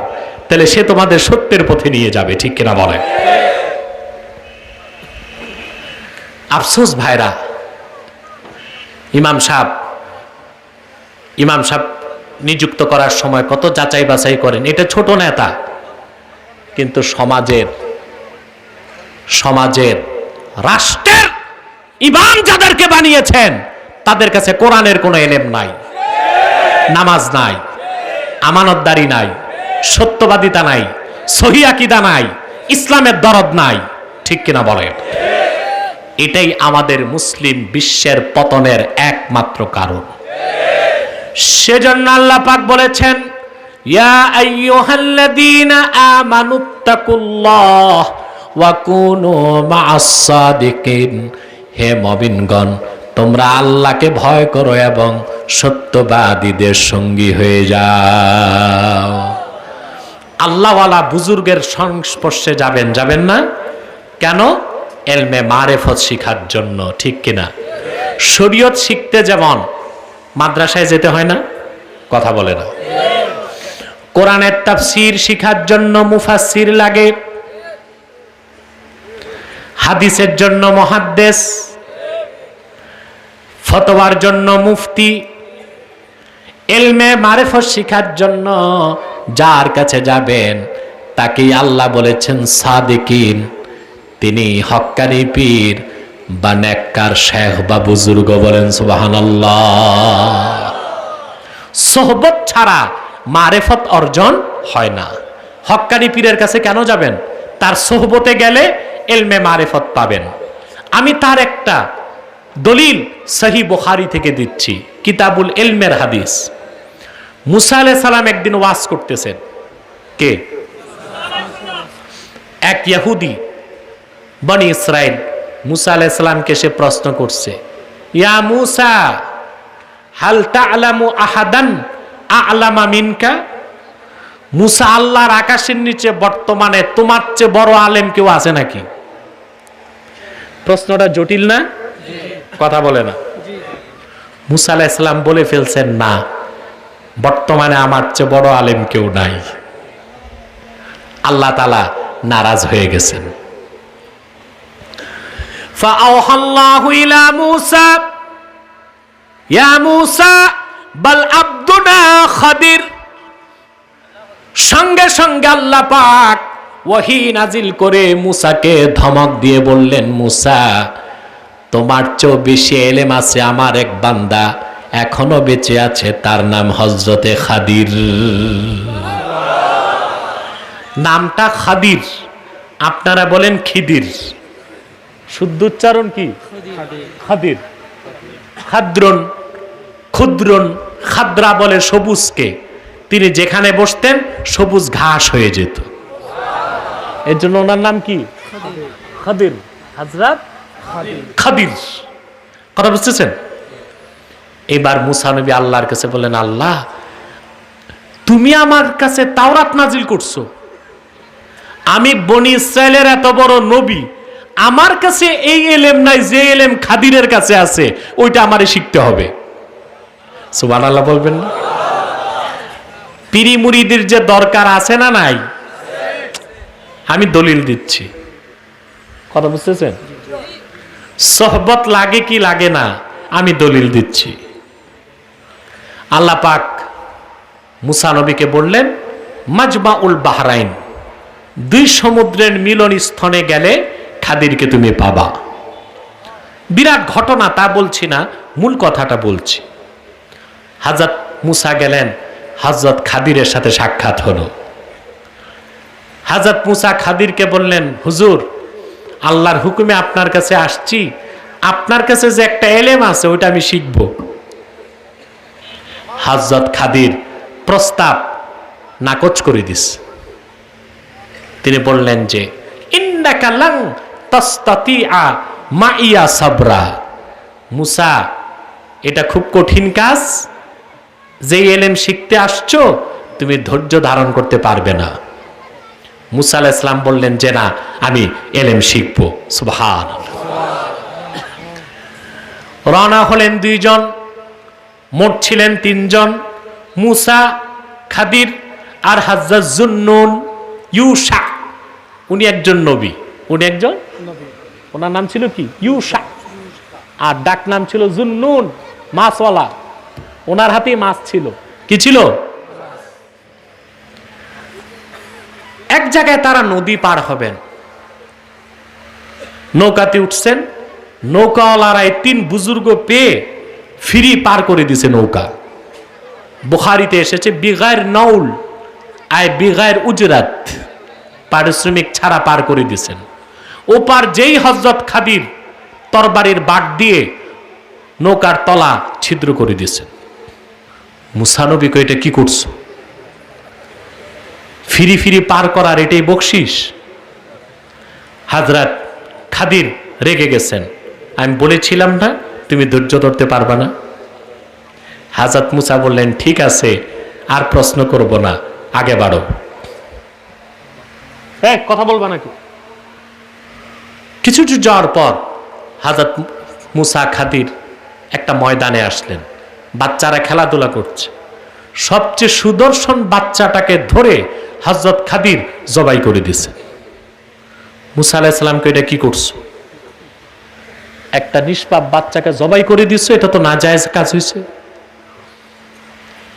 তাহলে সে তোমাদের সত্যের পথে নিয়ে যাবে, ঠিক কিনা বলে? আফসোস ভাইরা, ইমাম সাহেব নিযুক্ত করার সময় কত যাচাই বাছাই করেন। এটা ছোট নেতা, কিন্তু সমাজের রাষ্ট্রের ইমাম যাদেরকে বানিয়েছেন তাদের কাছে কোরআনের কোনো এলেম নাই, নামাজ নাই, আমানতদারি নাই, সত্যবাদিতা নাই, সহি আকীদা নাই, ইসলামের দরদ নাই, ঠিক কিনা বলেন? এটাই আমাদের মুসলিম বিশ্বের পতনের একমাত্র কারণ। সেজন্য আল্লাহ পাক বলেছেন ইয়া আইয়ুহাল্লাযীনা আমানুত্তাকুল্লাহ ওয়া কুনু মা'আস সাদিকিন, হে মুমিনগণ তোমরা আল্লাহকে ভয় করো এবং সত্যবাদীদের সঙ্গী হয়ে যাও। আল্লাহওয়ালা বুজুর্গের সংস্পর্শে যাবেন না কেন? এলমে মারেফত শিখার জন্য, ঠিক কিনা? শরীয়ত শিখতে যেমন মাদ্রাসায় যেতে হয় না, কথা বলে না? কোরআনের তাফসীর শিখার জন্য মুফাসসির লাগে, হাদিসের জন্য মুহাদ্দিস, ফতোয়ার জন্য মুফতি। এলমে মারেফত শিখার জন্য যার কাছে যাবেন তাকেই আল্লাহ বলেছেন সাদিকিন, তিনি হক্কানি পীর বা নেককার শেখ বা বুজুর্গ, বলেন সুবহানাল্লাহ। সোহবত ছাড়া মারেফত অর্জন হয় না। হক্কানি পীরের কাছে কেন যাবেন? তার সোহবতে গেলে এলমে মারেফত পাবেন। আমি তার একটা দলিল সহিহ বুখারী থেকে দিচ্ছি, কিতাবুল ইলমের হাদিস। মুসা আলাইহিস সালাম একদিন ওয়াজ করতেছেন, কে? এক ইহুদি বনি ইসরাইল মুসা আলাইহিস সালামকে সে প্রশ্ন করছে, ইয়া মুসা হাল তা'লামু আহাদান আ'লামা মিনকা? মুসা আল্লাহর আকাশের নিচে বর্তমানে তোমার চেয়ে বড় আলেম কেউ আছে নাকি? প্রশ্নটা জটিল না? কথা বলে না। মুসা আলাইহিস সালাম বলে ফেলছেন, না, বর্তমানে আমার চেয়ে বড় আলেম কেউ নাই। আল্লাহ তাআলা নারাজ হয়ে গেছেন। ফাআওহাল্লাহু ইলা মূসা ইয়া মূসা বাল আবদুনা খাদির। সঙ্গে সঙ্গে আল্লাহ পাক ওহী নাজিল করে মূসাকে ধমক দিয়ে বললেন, মূসা, তোমার চেয়ে বেশি ইলম আছে আমার এক বান্দা, এখনো বেঁচে আছে, তার নাম হযরতে খাদির। নামটা খাদির, আপনারা বলেন খিদির, শুদ্ধ উচ্চারণ কি? খাদির। খাদ্রন, ক্ষুদ্রন, খাদ্রা বলে সবুজকে। তিনি যেখানে বসতেন সবুজ ঘাস হয়ে যেত, এর জন্য ওনার নাম কি? খাদির। হযরত খাদির। কথা বুঝতেছেন? এবার মূসা নবী আল্লাহর কাছে বলেন, আল্লাহ, তুমি আমার কাছে তাওরাত নাজিল করছো, আমি বনি ইসরায়েলের এত বড় নবী, আমার কাছে এই ইলম নাই যে ইলম খাদিরের কাছে আছে, ওইটা আমারে শিখতে হবে। সুবহানাল্লাহ বলবেন না? পীরি মুরিদের যে দরকার আছে না নাই? আমি দলিল দিচ্ছি, কথা বুঝতেছেন? সোহবত লাগে কি লাগে না, আমি দলিল দিচ্ছি। আল্লাহ পাক মূসা নবীকে বললেন, মাজমাউল বাহরাইন, দুই সমুদ্রের মিলন স্থানে গেলে খাদিরকে তুমি পাবা। বিরাট ঘটনা তা বলছি না, মূল কথাটা বলছি। হযরত মূসা গেলেন, হযরত খাদিরের সাথে সাক্ষাৎ হলো। হযরত মূসা খাদিরকে বললেন, হুজুর, আল্লাহর হুকুমে আপনার কাছে আসছি, আপনার কাছে যে একটা ইলম আছে ওইটা আমি শিখব। হযরত খাদির প্রস্তাব নাকচ করে দিস। তিনি বললেন যে, ইন্নাকা লান তাসতাতিআ মাইয়া সাবরা। মূসা, এটা খুব কঠিন কাজ, যে ইলম শিখতে আসছো তুমি ধৈর্য ধারণ করতে পারবে না। মূসা আলাইহিস সালাম বললেন যে, না, আমি ইলম শিখবো। সুবহানাল্লাহ। রওনা হলেন দুইজন, মোট ছিলেন তিনজন, মূসা, খাদির আর হযরত যুন্নুন ইউশা। উনি একজন নবী, উনি একজন নবী। ওনার নাম ছিল কি? ইউশা। আর ডাক নাম ছিল যুন্নুন, মাছওয়ালা। ওনার হাতে মাছ ছিল। কি ছিল? এক জায়গায় তারা নদী পার হবেন, নৌকাতে উঠছেন। নৌকাওয়ালারা এই তিন বুজুর্গ পেয়ে ফ্রি পার করে দিছে নৌকা। বুখারীতে এসেছে, বিগায়ের নাউল আয় বিগায়ের উজরাত, পারিশ্রমিক ছাড়া পার করে দিয়েছেন। ওপার যেই হযরত খাদির তরবারির বাট দিয়ে নৌকার তলা ছিদ্র করে দিয়েছেন। মূসা নবী কই, এটা কি করছো? ফিরি ফিরি পার করার এটাই বকশিস? হযরত খাদির রেগে গেছেন, আমি বলেছিলাম না তুমি ধৈর্য ধরতে পারবা না? হযরত মূসা বললেন, ঠিক আছে, আর প্রশ্ন করব না, আগে বাড়ো। কথা বলবা নাকি? কিছু যাওয়ার পর হযরত মূসা খাদির একটা ময়দানে আসলেন। বাচ্চারা খেলাধুলা করছে। সবচেয়ে সুদর্শন বাচ্চাটাকে ধরে হযরত খাদির জবাই করে দিয়েছে। মূসা আলাইহিস সালামকে, এটা কি করছো? একটা নিষ্পাপ বাচ্চাকে জবাই করে দিয়েছো, এটা তো নাজায়েজ কাজ হয়েছে।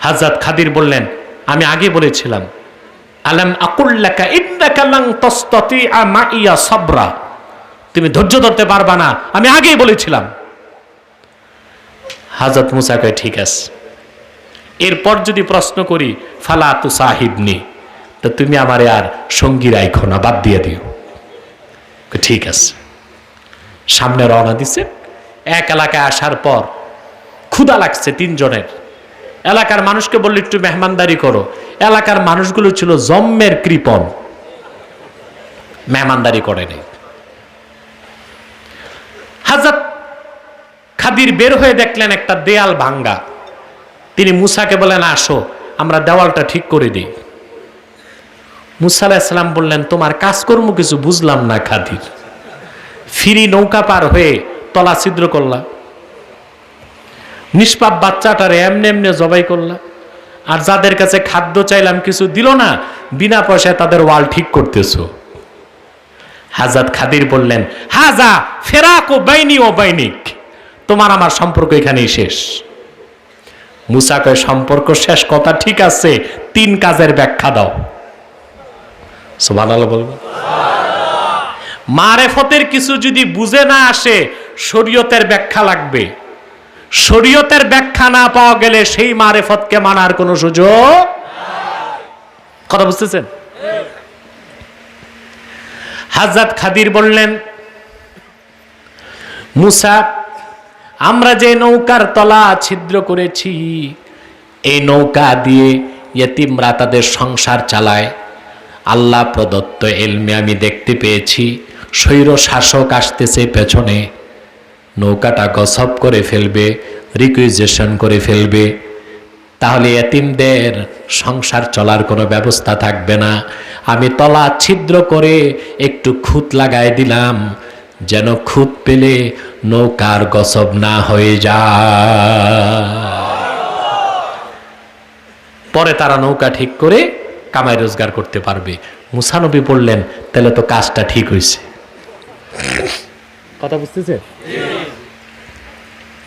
হযরত খাদির বললেন, আমি আগে বলেছিলাম, আলাম আকুল লাকা ইন্নাকা লান তাসতাতিআ মাইয়া সাবরা, তুমি ধৈর্য ধরতে পারবা না, আমি আগেই বলেছিলাম। হযরত মূসা কয়, ঠিক আছে, এরপর যদি প্রশ্ন করি ফালা তুসাহিবনি, তো তুমি আমারে আর সঙ্গী রাখো না, বাদ দিয়ে দিও। ঠিক আছে। সামনে রওনা দিছে। এক এলাকায় আসার পর ক্ষুধা লাগছে তিনজনের। এলাকার মানুষকে বলল, একটু মেহমানদারি করো। এলাকার মানুষগুলো ছিল জম্মের কৃপণ, মেহমানদারি করে নেই। হযরত খাদির বের হয়ে দেখলেন একটা দেয়াল ভাঙ্গা। তিনি মূসাকে বলেন, আসো, আমরা দেওয়ালটা ঠিক করে দিই। মুসা আলাইহিস সালাম বললেন, তোমার কাজকর্ম কিছু বুঝলাম না খাদির, ফিরি নৌকা পার হয়ে তলা ছিদ্র করলা, নিষ্পাপ বাচ্চাটারে এমনি এমনি জবাই করলা, আর যাদের কাছে খাদ্য চাইলাম কিছু দিল না, বিনা পয়সায় তাদের ওয়াল ঠিক করতেছো। হাজরত খাদির বললেন, হাজা ফেরাকু বাইনি ও বাইনিক, তোমার আমার সম্পর্ক এখানেই শেষ। মুসা কয়, সম্পর্ক শেষ কথা ঠিক আছে, 3 কাজের ব্যাখ্যা দাও। সুবহানাল্লাহ বলবো। মারেফতের কিছু যদি বুঝে না আসে, শরীয়তের ব্যাখ্যা লাগবে। শরীয়তের ব্যাখ্যা না পাওয়া গেলে সেই মারেফতকে মানার কোনো সুযোগ। কথা বুঝতেছেন? হযরত খাদির বললেন, মুসা, আমরা যে নৌকার তলা ছিদ্র করেছি, এই নৌকা দিয়ে ইয়েতিমরা তাদের সংসার চালায়। আল্লাহ প্রদত্ত ইলমে আমি দেখতে পেয়েছি, স্বৈর শাসক আসতেছে পেছনে, নৌকাটা গসব করে ফেলবে, রিকুইজিশন করে ফেলবে, তাহলে এতিমদের সংসার চলার কোনো ব্যবস্থা থাকবে না। আমি তলা ছিদ্র করে একটু খুঁত লাগাই দিলাম, যেন খুঁত পেলে নৌকার গসব না হয়ে যায়। পরে তারা নৌকা ঠিক করে কামাই রোজগার করতে পারবে। মুসা নবী বললেন, তাহলে তো কাজটা ঠিক হয়েছে। কথা বুঝতেছে?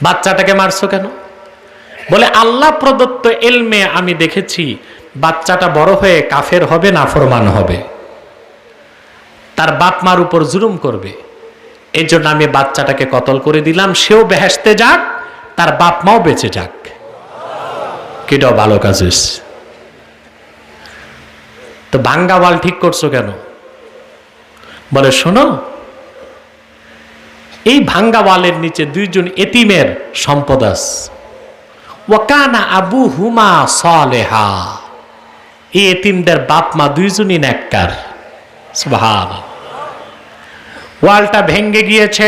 বাচ্চাটাকে মারছো কেন? বলে, আল্লাহ প্রদত্ত ইলমে আমি দেখেছি বাচ্চাটা বড় হয়ে কাফের হবে, নাফরমান হবে, তার বাপ মার উপর জুলুম করবে, এই জন্য আমি বাচ্চাটাকে কতল করে দিলাম, সেও বেহেশতে যাক, তার বাপ মাও বেঁচে যাক। কিটাও ভালো কাজ হয়েছে। তো ভাঙ্গা ওয়াল ঠিক করছো কেন? বলে, শোনো, এই ভাঙ্গা ওয়ালের নিচে 2জন এতিমের সম্পদ আছে। ওয়াকানা আবু হুমা সালেহা, এই এতিমদের বাপ মা 2জনই নেককার। সুবহানাল্লাহ। ওয়ালটা ভেঙ্গে গিয়েছে,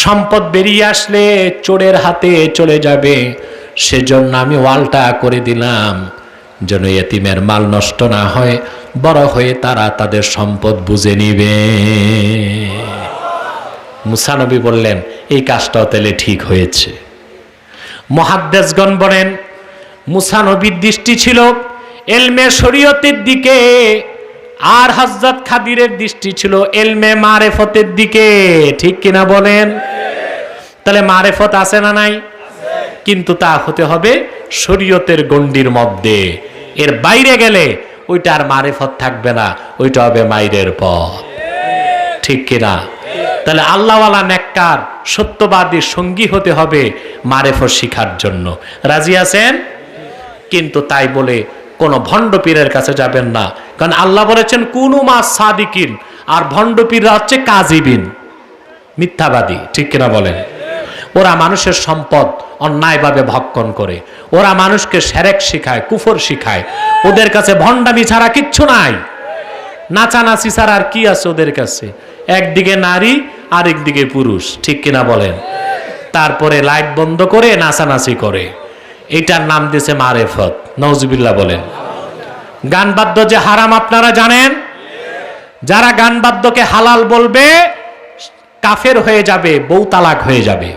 সম্পদ বেরিয়ে আসলে চোরের হাতে চলে যাবে, সেজন্য আমি ওয়ালটা করে দিলাম, যেন এতিমের মাল নষ্ট না হয়, বড় হয়ে তারা তাদের সম্পদ বুঝে নিবে। মুসা নবী বললেন, এই কাজটাও তাহলে ঠিক হয়েছে। মুহাদ্দিসগণ বলেন, মুসা নবীর দৃষ্টি ছিল ইলমে শরীয়তের দিকে, আর হযরত খাদিরের দৃষ্টি ছিল ইলমে মারিফতের দিকে। ঠিক কিনা বলেন? তাহলে মারিফত আছে না নাই? কিন্তু তা হতে হবে শরীয়তের গণ্ডির মধ্যে। এর বাইরে গেলে ওইটা আর মারিফত থাকবে না, ওইটা হবে মাইরের পথ। ঠিক কিনা? তাহলে আল্লাহওয়ালা নেককার সত্যবাদী সঙ্গী হতে হবে মারিফত শিখার জন্য। রাজি আছেন? কিন্তু তাই বলে কোন ভণ্ড পীরের কাছে যাবেন না, কারণ আল্লাহ বলেছেন কুনু মা সাদিকিন, আর ভণ্ড পীররা হচ্ছে কাযিবিন, মিথ্যাবাদী। ঠিক কিনা বলেন? ওরা মানুষের সম্পদ অন্যায়ভাবে ভক্ষণ করে, ওরা মানুষকে শিরক শিখায়, কুফর শিখায়, ওদের কাছে ভণ্ডামি ছাড়া কিচ্ছু নাই, নাচানাচি ছাড়া আর কি আছে ওদের কাছে? একদিকে নারী, আরেকদিকে পুরুষ। ঠিক কিনা বলেন? তারপরে লাইট বন্ধ করে নাচানাচি করে, এটার নাম দিয়েছে মারিফত। নাউজুবিল্লাহ বলেন। গান বাদ্য যে হারাম আপনারা জানেন? যারা গান বাদ্যকে হালাল বলবে কাফের হয়ে যাবে, বউ তালাক হয়ে যাবে।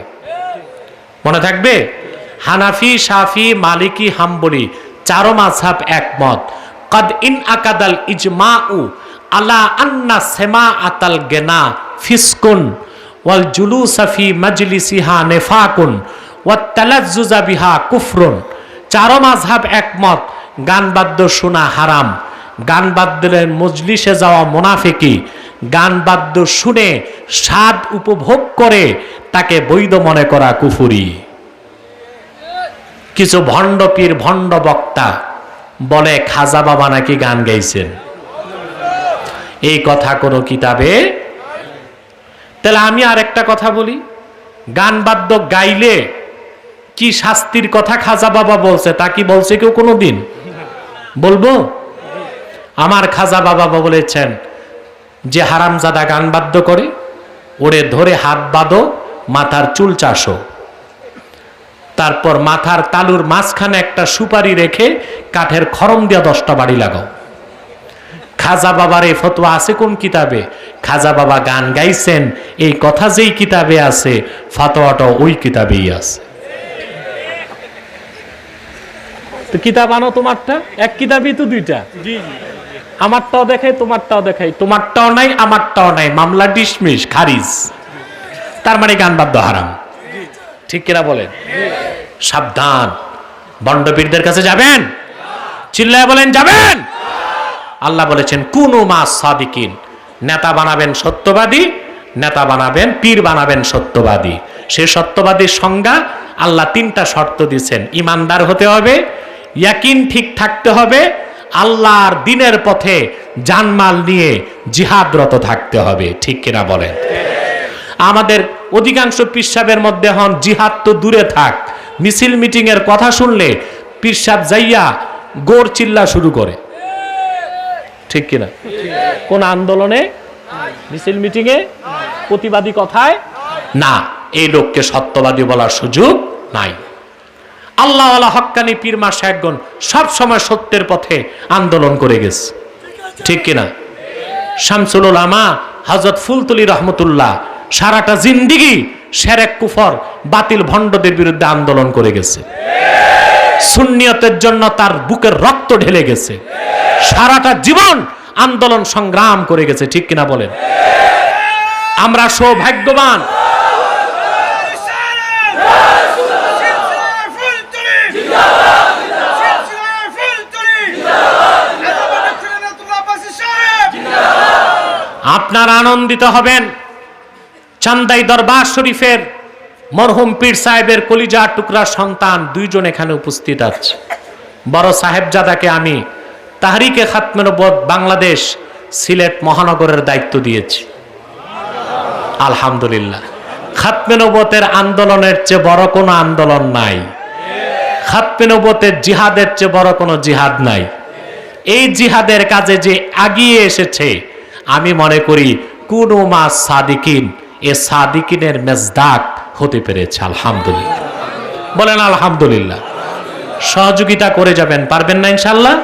মনে থাকবে? হানাফি, শাফি, মালিকি, হাম্বলি 4 মাযহাব একমত। কদ ইন আকাদাল ইজমাউ আলা আন্না সামাআতাল গিনা ফিসকুন ওয়াল জুলুসা ফি মাজলিসিহা নিফাকুন ওয়াত তালাজ্জুজা বিহা কুফরুন। 4 মাযহাব একমত, গান বাদ্য শোনা হারাম, গান বাদ্যের মজলিসে যাওয়া মুনাফিকি, গান বাদ্য শুনে স্বাদ উপভোগ করে তাকে বৈধ মনে করা কুফরি। কিছু ভণ্ড পীর, ভণ্ড বক্তা বলে খাজা বাবা নাকি গান গাইছেন, এই কথা কোনো কিতাবে। তাহলে আমি আর একটা কথা বলি, গান বাদ্য গাইলে কি শাস্তির কথা খাজা বাবা বলছে, তা কি বলছে কেউ কোনোদিন? বলবো? আমার খাজা বাবা বলেছেন, যে হারামজাদা গান বাদ্য করে ওরে ধরে হাত বাঁধো, মাথার চুল চাষো, তারপর মাথার তালুর মাঝখানে একটা সুপারি রেখে কাঠের খরম দিয়া 10টা বাড়ি লাগাও। খাজা বাবার এই ফতোয়া আছে কোন কিতাবে? খাজা বাবা গান গাইছেন, এই কথা যেই কিতাবে আছে ফতোয়াটা ওই কিতাবেই আছে। তো কিতাব আনো তোমারটা, এক কিতাবই তো দুইটা। আমারটাও দেখাই, তোমারটাও দেখাই, তোমারটাও নাই আমারটাও নাই, মামলা ডিসমিস, খারিজ। তার মানে গান বাদ্য হারাম, ঠিক কিনা বলেন? সাবধান, বন্ডপীরদের কাছে যাবেন, চিল্লায় বলেন যাবেন। আল্লাহ বলেছেন কুনু মা সাদিকিন, নেতা বানাবেন সত্যবাদী, নেতা বানাবেন, পীর বানাবেন সত্যবাদী। সে সত্যবাদীর সংজ্ঞা আল্লাহ 3টা শর্ত দিয়েছেন। ইমানদার হতে হবে, ইয়াকিন ঠিক থাকতে হবে, আল্লাহর দিনের পথে জানমাল নিয়ে জিহাদরত থাকতে হবে, ঠিক কিনা বলেন? আমাদের অধিকাংশ পীর সাহেবের মধ্যে হন জিহাদ তো দূরে থাক, মিছিল মিটিং এর কথা শুনলে পীর সাহেব যাইয়া গোর চিল্লা শুরু করে, ঠিক কিনা? কোন আন্দোলনে, মিছিল মিটিং এ, প্রতিবাদী কথায় না, এই লোককে সত্যবাদী বলার সুযোগ নাই। আল্লাহ ওয়ালা হক্কানি পীর মা সাহেবগণ সব সময় সত্যের পথে আন্দোলন করে গেছে, ঠিক কিনা? শামসুল উলামা হযরত ফুলতুলি রহমতুল্লাহ সারাটা জিন্দেগি শিরক কুফর বাতিল ভণ্ডদের বিরুদ্ধে আন্দোলন করে গেছে। সুন্নিয়তের জন্য তার বুকের রক্ত ঢেলে গেছে, সারাটা জীবন আন্দোলন সংগ্রাম করে গেছে, ঠিক কিনা বলেন? আমরা সৌভাগ্যবান, আপনারা আনন্দিত হবেন। চান্দাই দরবার শরীফের মরহুম পীর সাহেবের কলিজার টুকরা সন্তান 2 জন এখানে উপস্থিত আছে। বড় সাহেবজাদাকে আমি তাহরিকে খাতমে নবুয়ত বাংলাদেশ সিলেট মহানগরের দায়িত্ব দিয়েছি। আলহামদুলিল্লাহ, খাতমে নবুয়তের আন্দোলনের চেয়ে বড় কোনো আন্দোলন নাই, খাতমে নবুয়তের জিহাদের চেয়ে বড় কোনো জিহাদ নাই। এই জিহাদের কাজে যে আগিয়ে এসেছে, আমি মনে করি কুনু মা সাদিকিন, এ সাদিকিনের মেজদাক হতে পেরেছে। আলহামদুলিল্লাহ, বলেন আলহামদুলিল্লাহ। সহযোগিতা করে যাবেন, পারবেন না ইনশাআল্লাহ?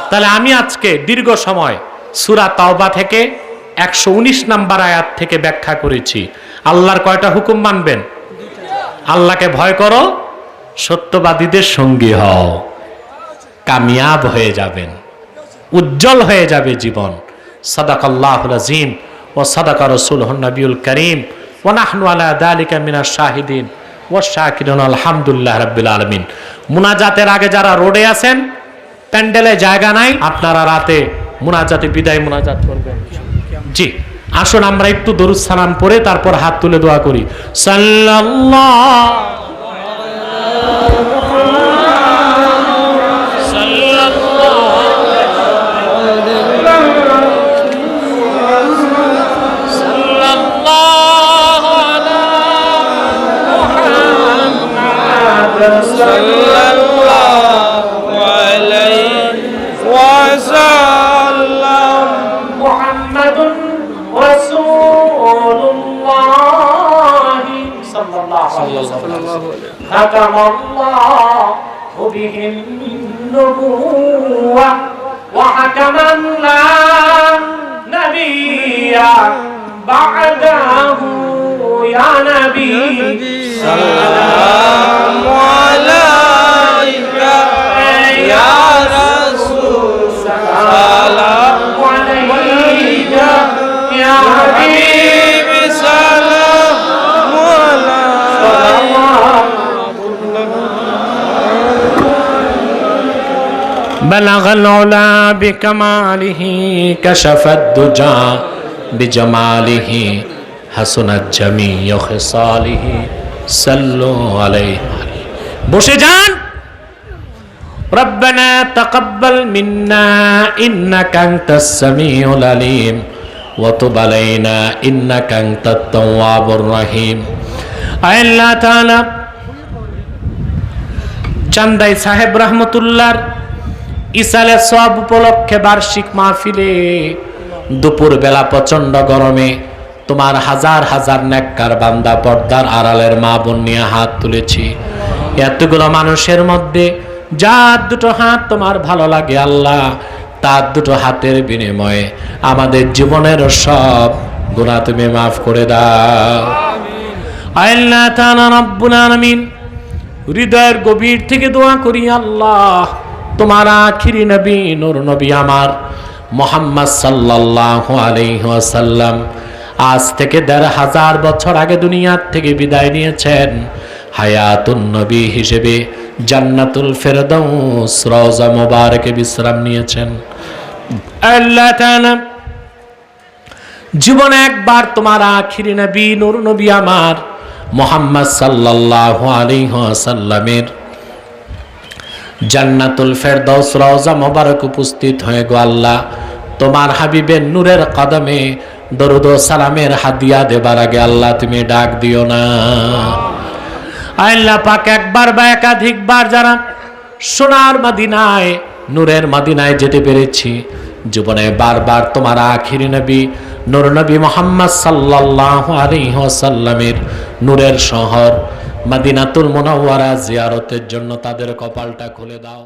তাহলে আমি আজকে দীর্ঘ সময় সূরা তাওবা থেকে 119 নম্বর আয়াত থেকে ব্যাখ্যা করেছি। আল্লাহর কয়টা হুকুম মানবেন? আল্লাহকে ভয় করো, সত্যবাদীদের সঙ্গী হও, কামিয়াব হয়ে যাবেন, উজ্জ্বল হয়ে যাবে জীবন। সাদাকাল্লাহুল আযীম ওয়া সাদাকা রাসূলুহুন নবিয়ুল কারীম ওয়া নাহনু আলা যালিকা মিনাশ শাহিদিন ওয়াশ শাকিরিন। আলহামদুলিল্লাহ রাব্বিল আলামিন। মুনাজাতের আগে যারা রোডে আছেন, প্যান্ডেলে জায়গা নাই, আপনারা রাতে মুনাজাতে বিদায় মুনাজাত করবেন। জি, আসুন আমরা একটু দরুদ সালাম পড়ে তারপর হাত তুলে দোয়া করি। সাল্লাল্লাহু ختم الله به النبوة وحكما لا نبي بعده يا نبي سلام عليك يا رسول سلام عليك يا حبيب سلام بلغ العلا بكماله كشف الدجى بجماله حسنت جميع خصاله صلوا عليه বসে যান ربنا تقبل منا إنك أنت السميع العليم وتب علينا إنك أنت التواب الرحيم আল্লাহ তাআলা চান্দাই সাহেব রহমতুল্লাহর ইসালে সওয়াব উপলক্ষে বার্ষিক মাহফিলে দুপুর বেলা প্রচন্ড গরমে তোমার হাজার হাজার নেককার বান্দা পর্দার আড়ালের মা বোন নিয়ে হাত তুলেছি। এতগুলো মানুষের মধ্যে যার দুটো হাত তোমার ভালো লাগে আল্লাহ, তার দুটো হাতের বিনিময়ে আমাদের জীবনের সব গুনাহ তুমি মাফ করে দাও। আল্লাহ তাআলা রব্বুল আলামিন, হৃদয়ের গভীর থেকে দোয়া করি আল্লাহ, তোমার আখিরি নবী নূর নবী আমার মুহাম্মদ সাল্লাল্লাহু আলাইহি ওয়াসাল্লাম আজ থেকে ১৫০০ বছর আগে দুনিয়ার থেকে বিদায় নিয়েছেন। হায়াতুন নবী হিসেবে জান্নাতুল ফেরদাউস রওজা মুবারকে বিশ্রাম নিয়েছেন। আল্লাহ তাআলা জীবনে একবার তোমার আখিরি নবী নূর নবী আমার মুহাম্মদ সাল্লাল্লাহু আলাইহি ওয়াসাল্লামের জান্নাতুল ফেরদাউস রওজা মুবারক উপস্থিত হয়ে গো আল্লাহ, তোমার হাবিবের নূরের কদমে দরুদ ও সালামের হাদিয়া দেবার আগে আল্লাহ তুমি ডাক দিও না। আল্লাহ পাক একবার বা একাধিকবার যারা সোনার মদিনায় নূরের মদিনায় যেতে পেরেছি, জীবনে বারবার তোমার আখিরি নবী নূর নবী মুহাম্মদ সাল্লাল্লাহু আলাইহি ওয়াসাল্লামের নূরের শহর মদিনাতুল মুনাওয়ারা জিয়ারতের জন্য তাদের কপালটা খুলে দাও।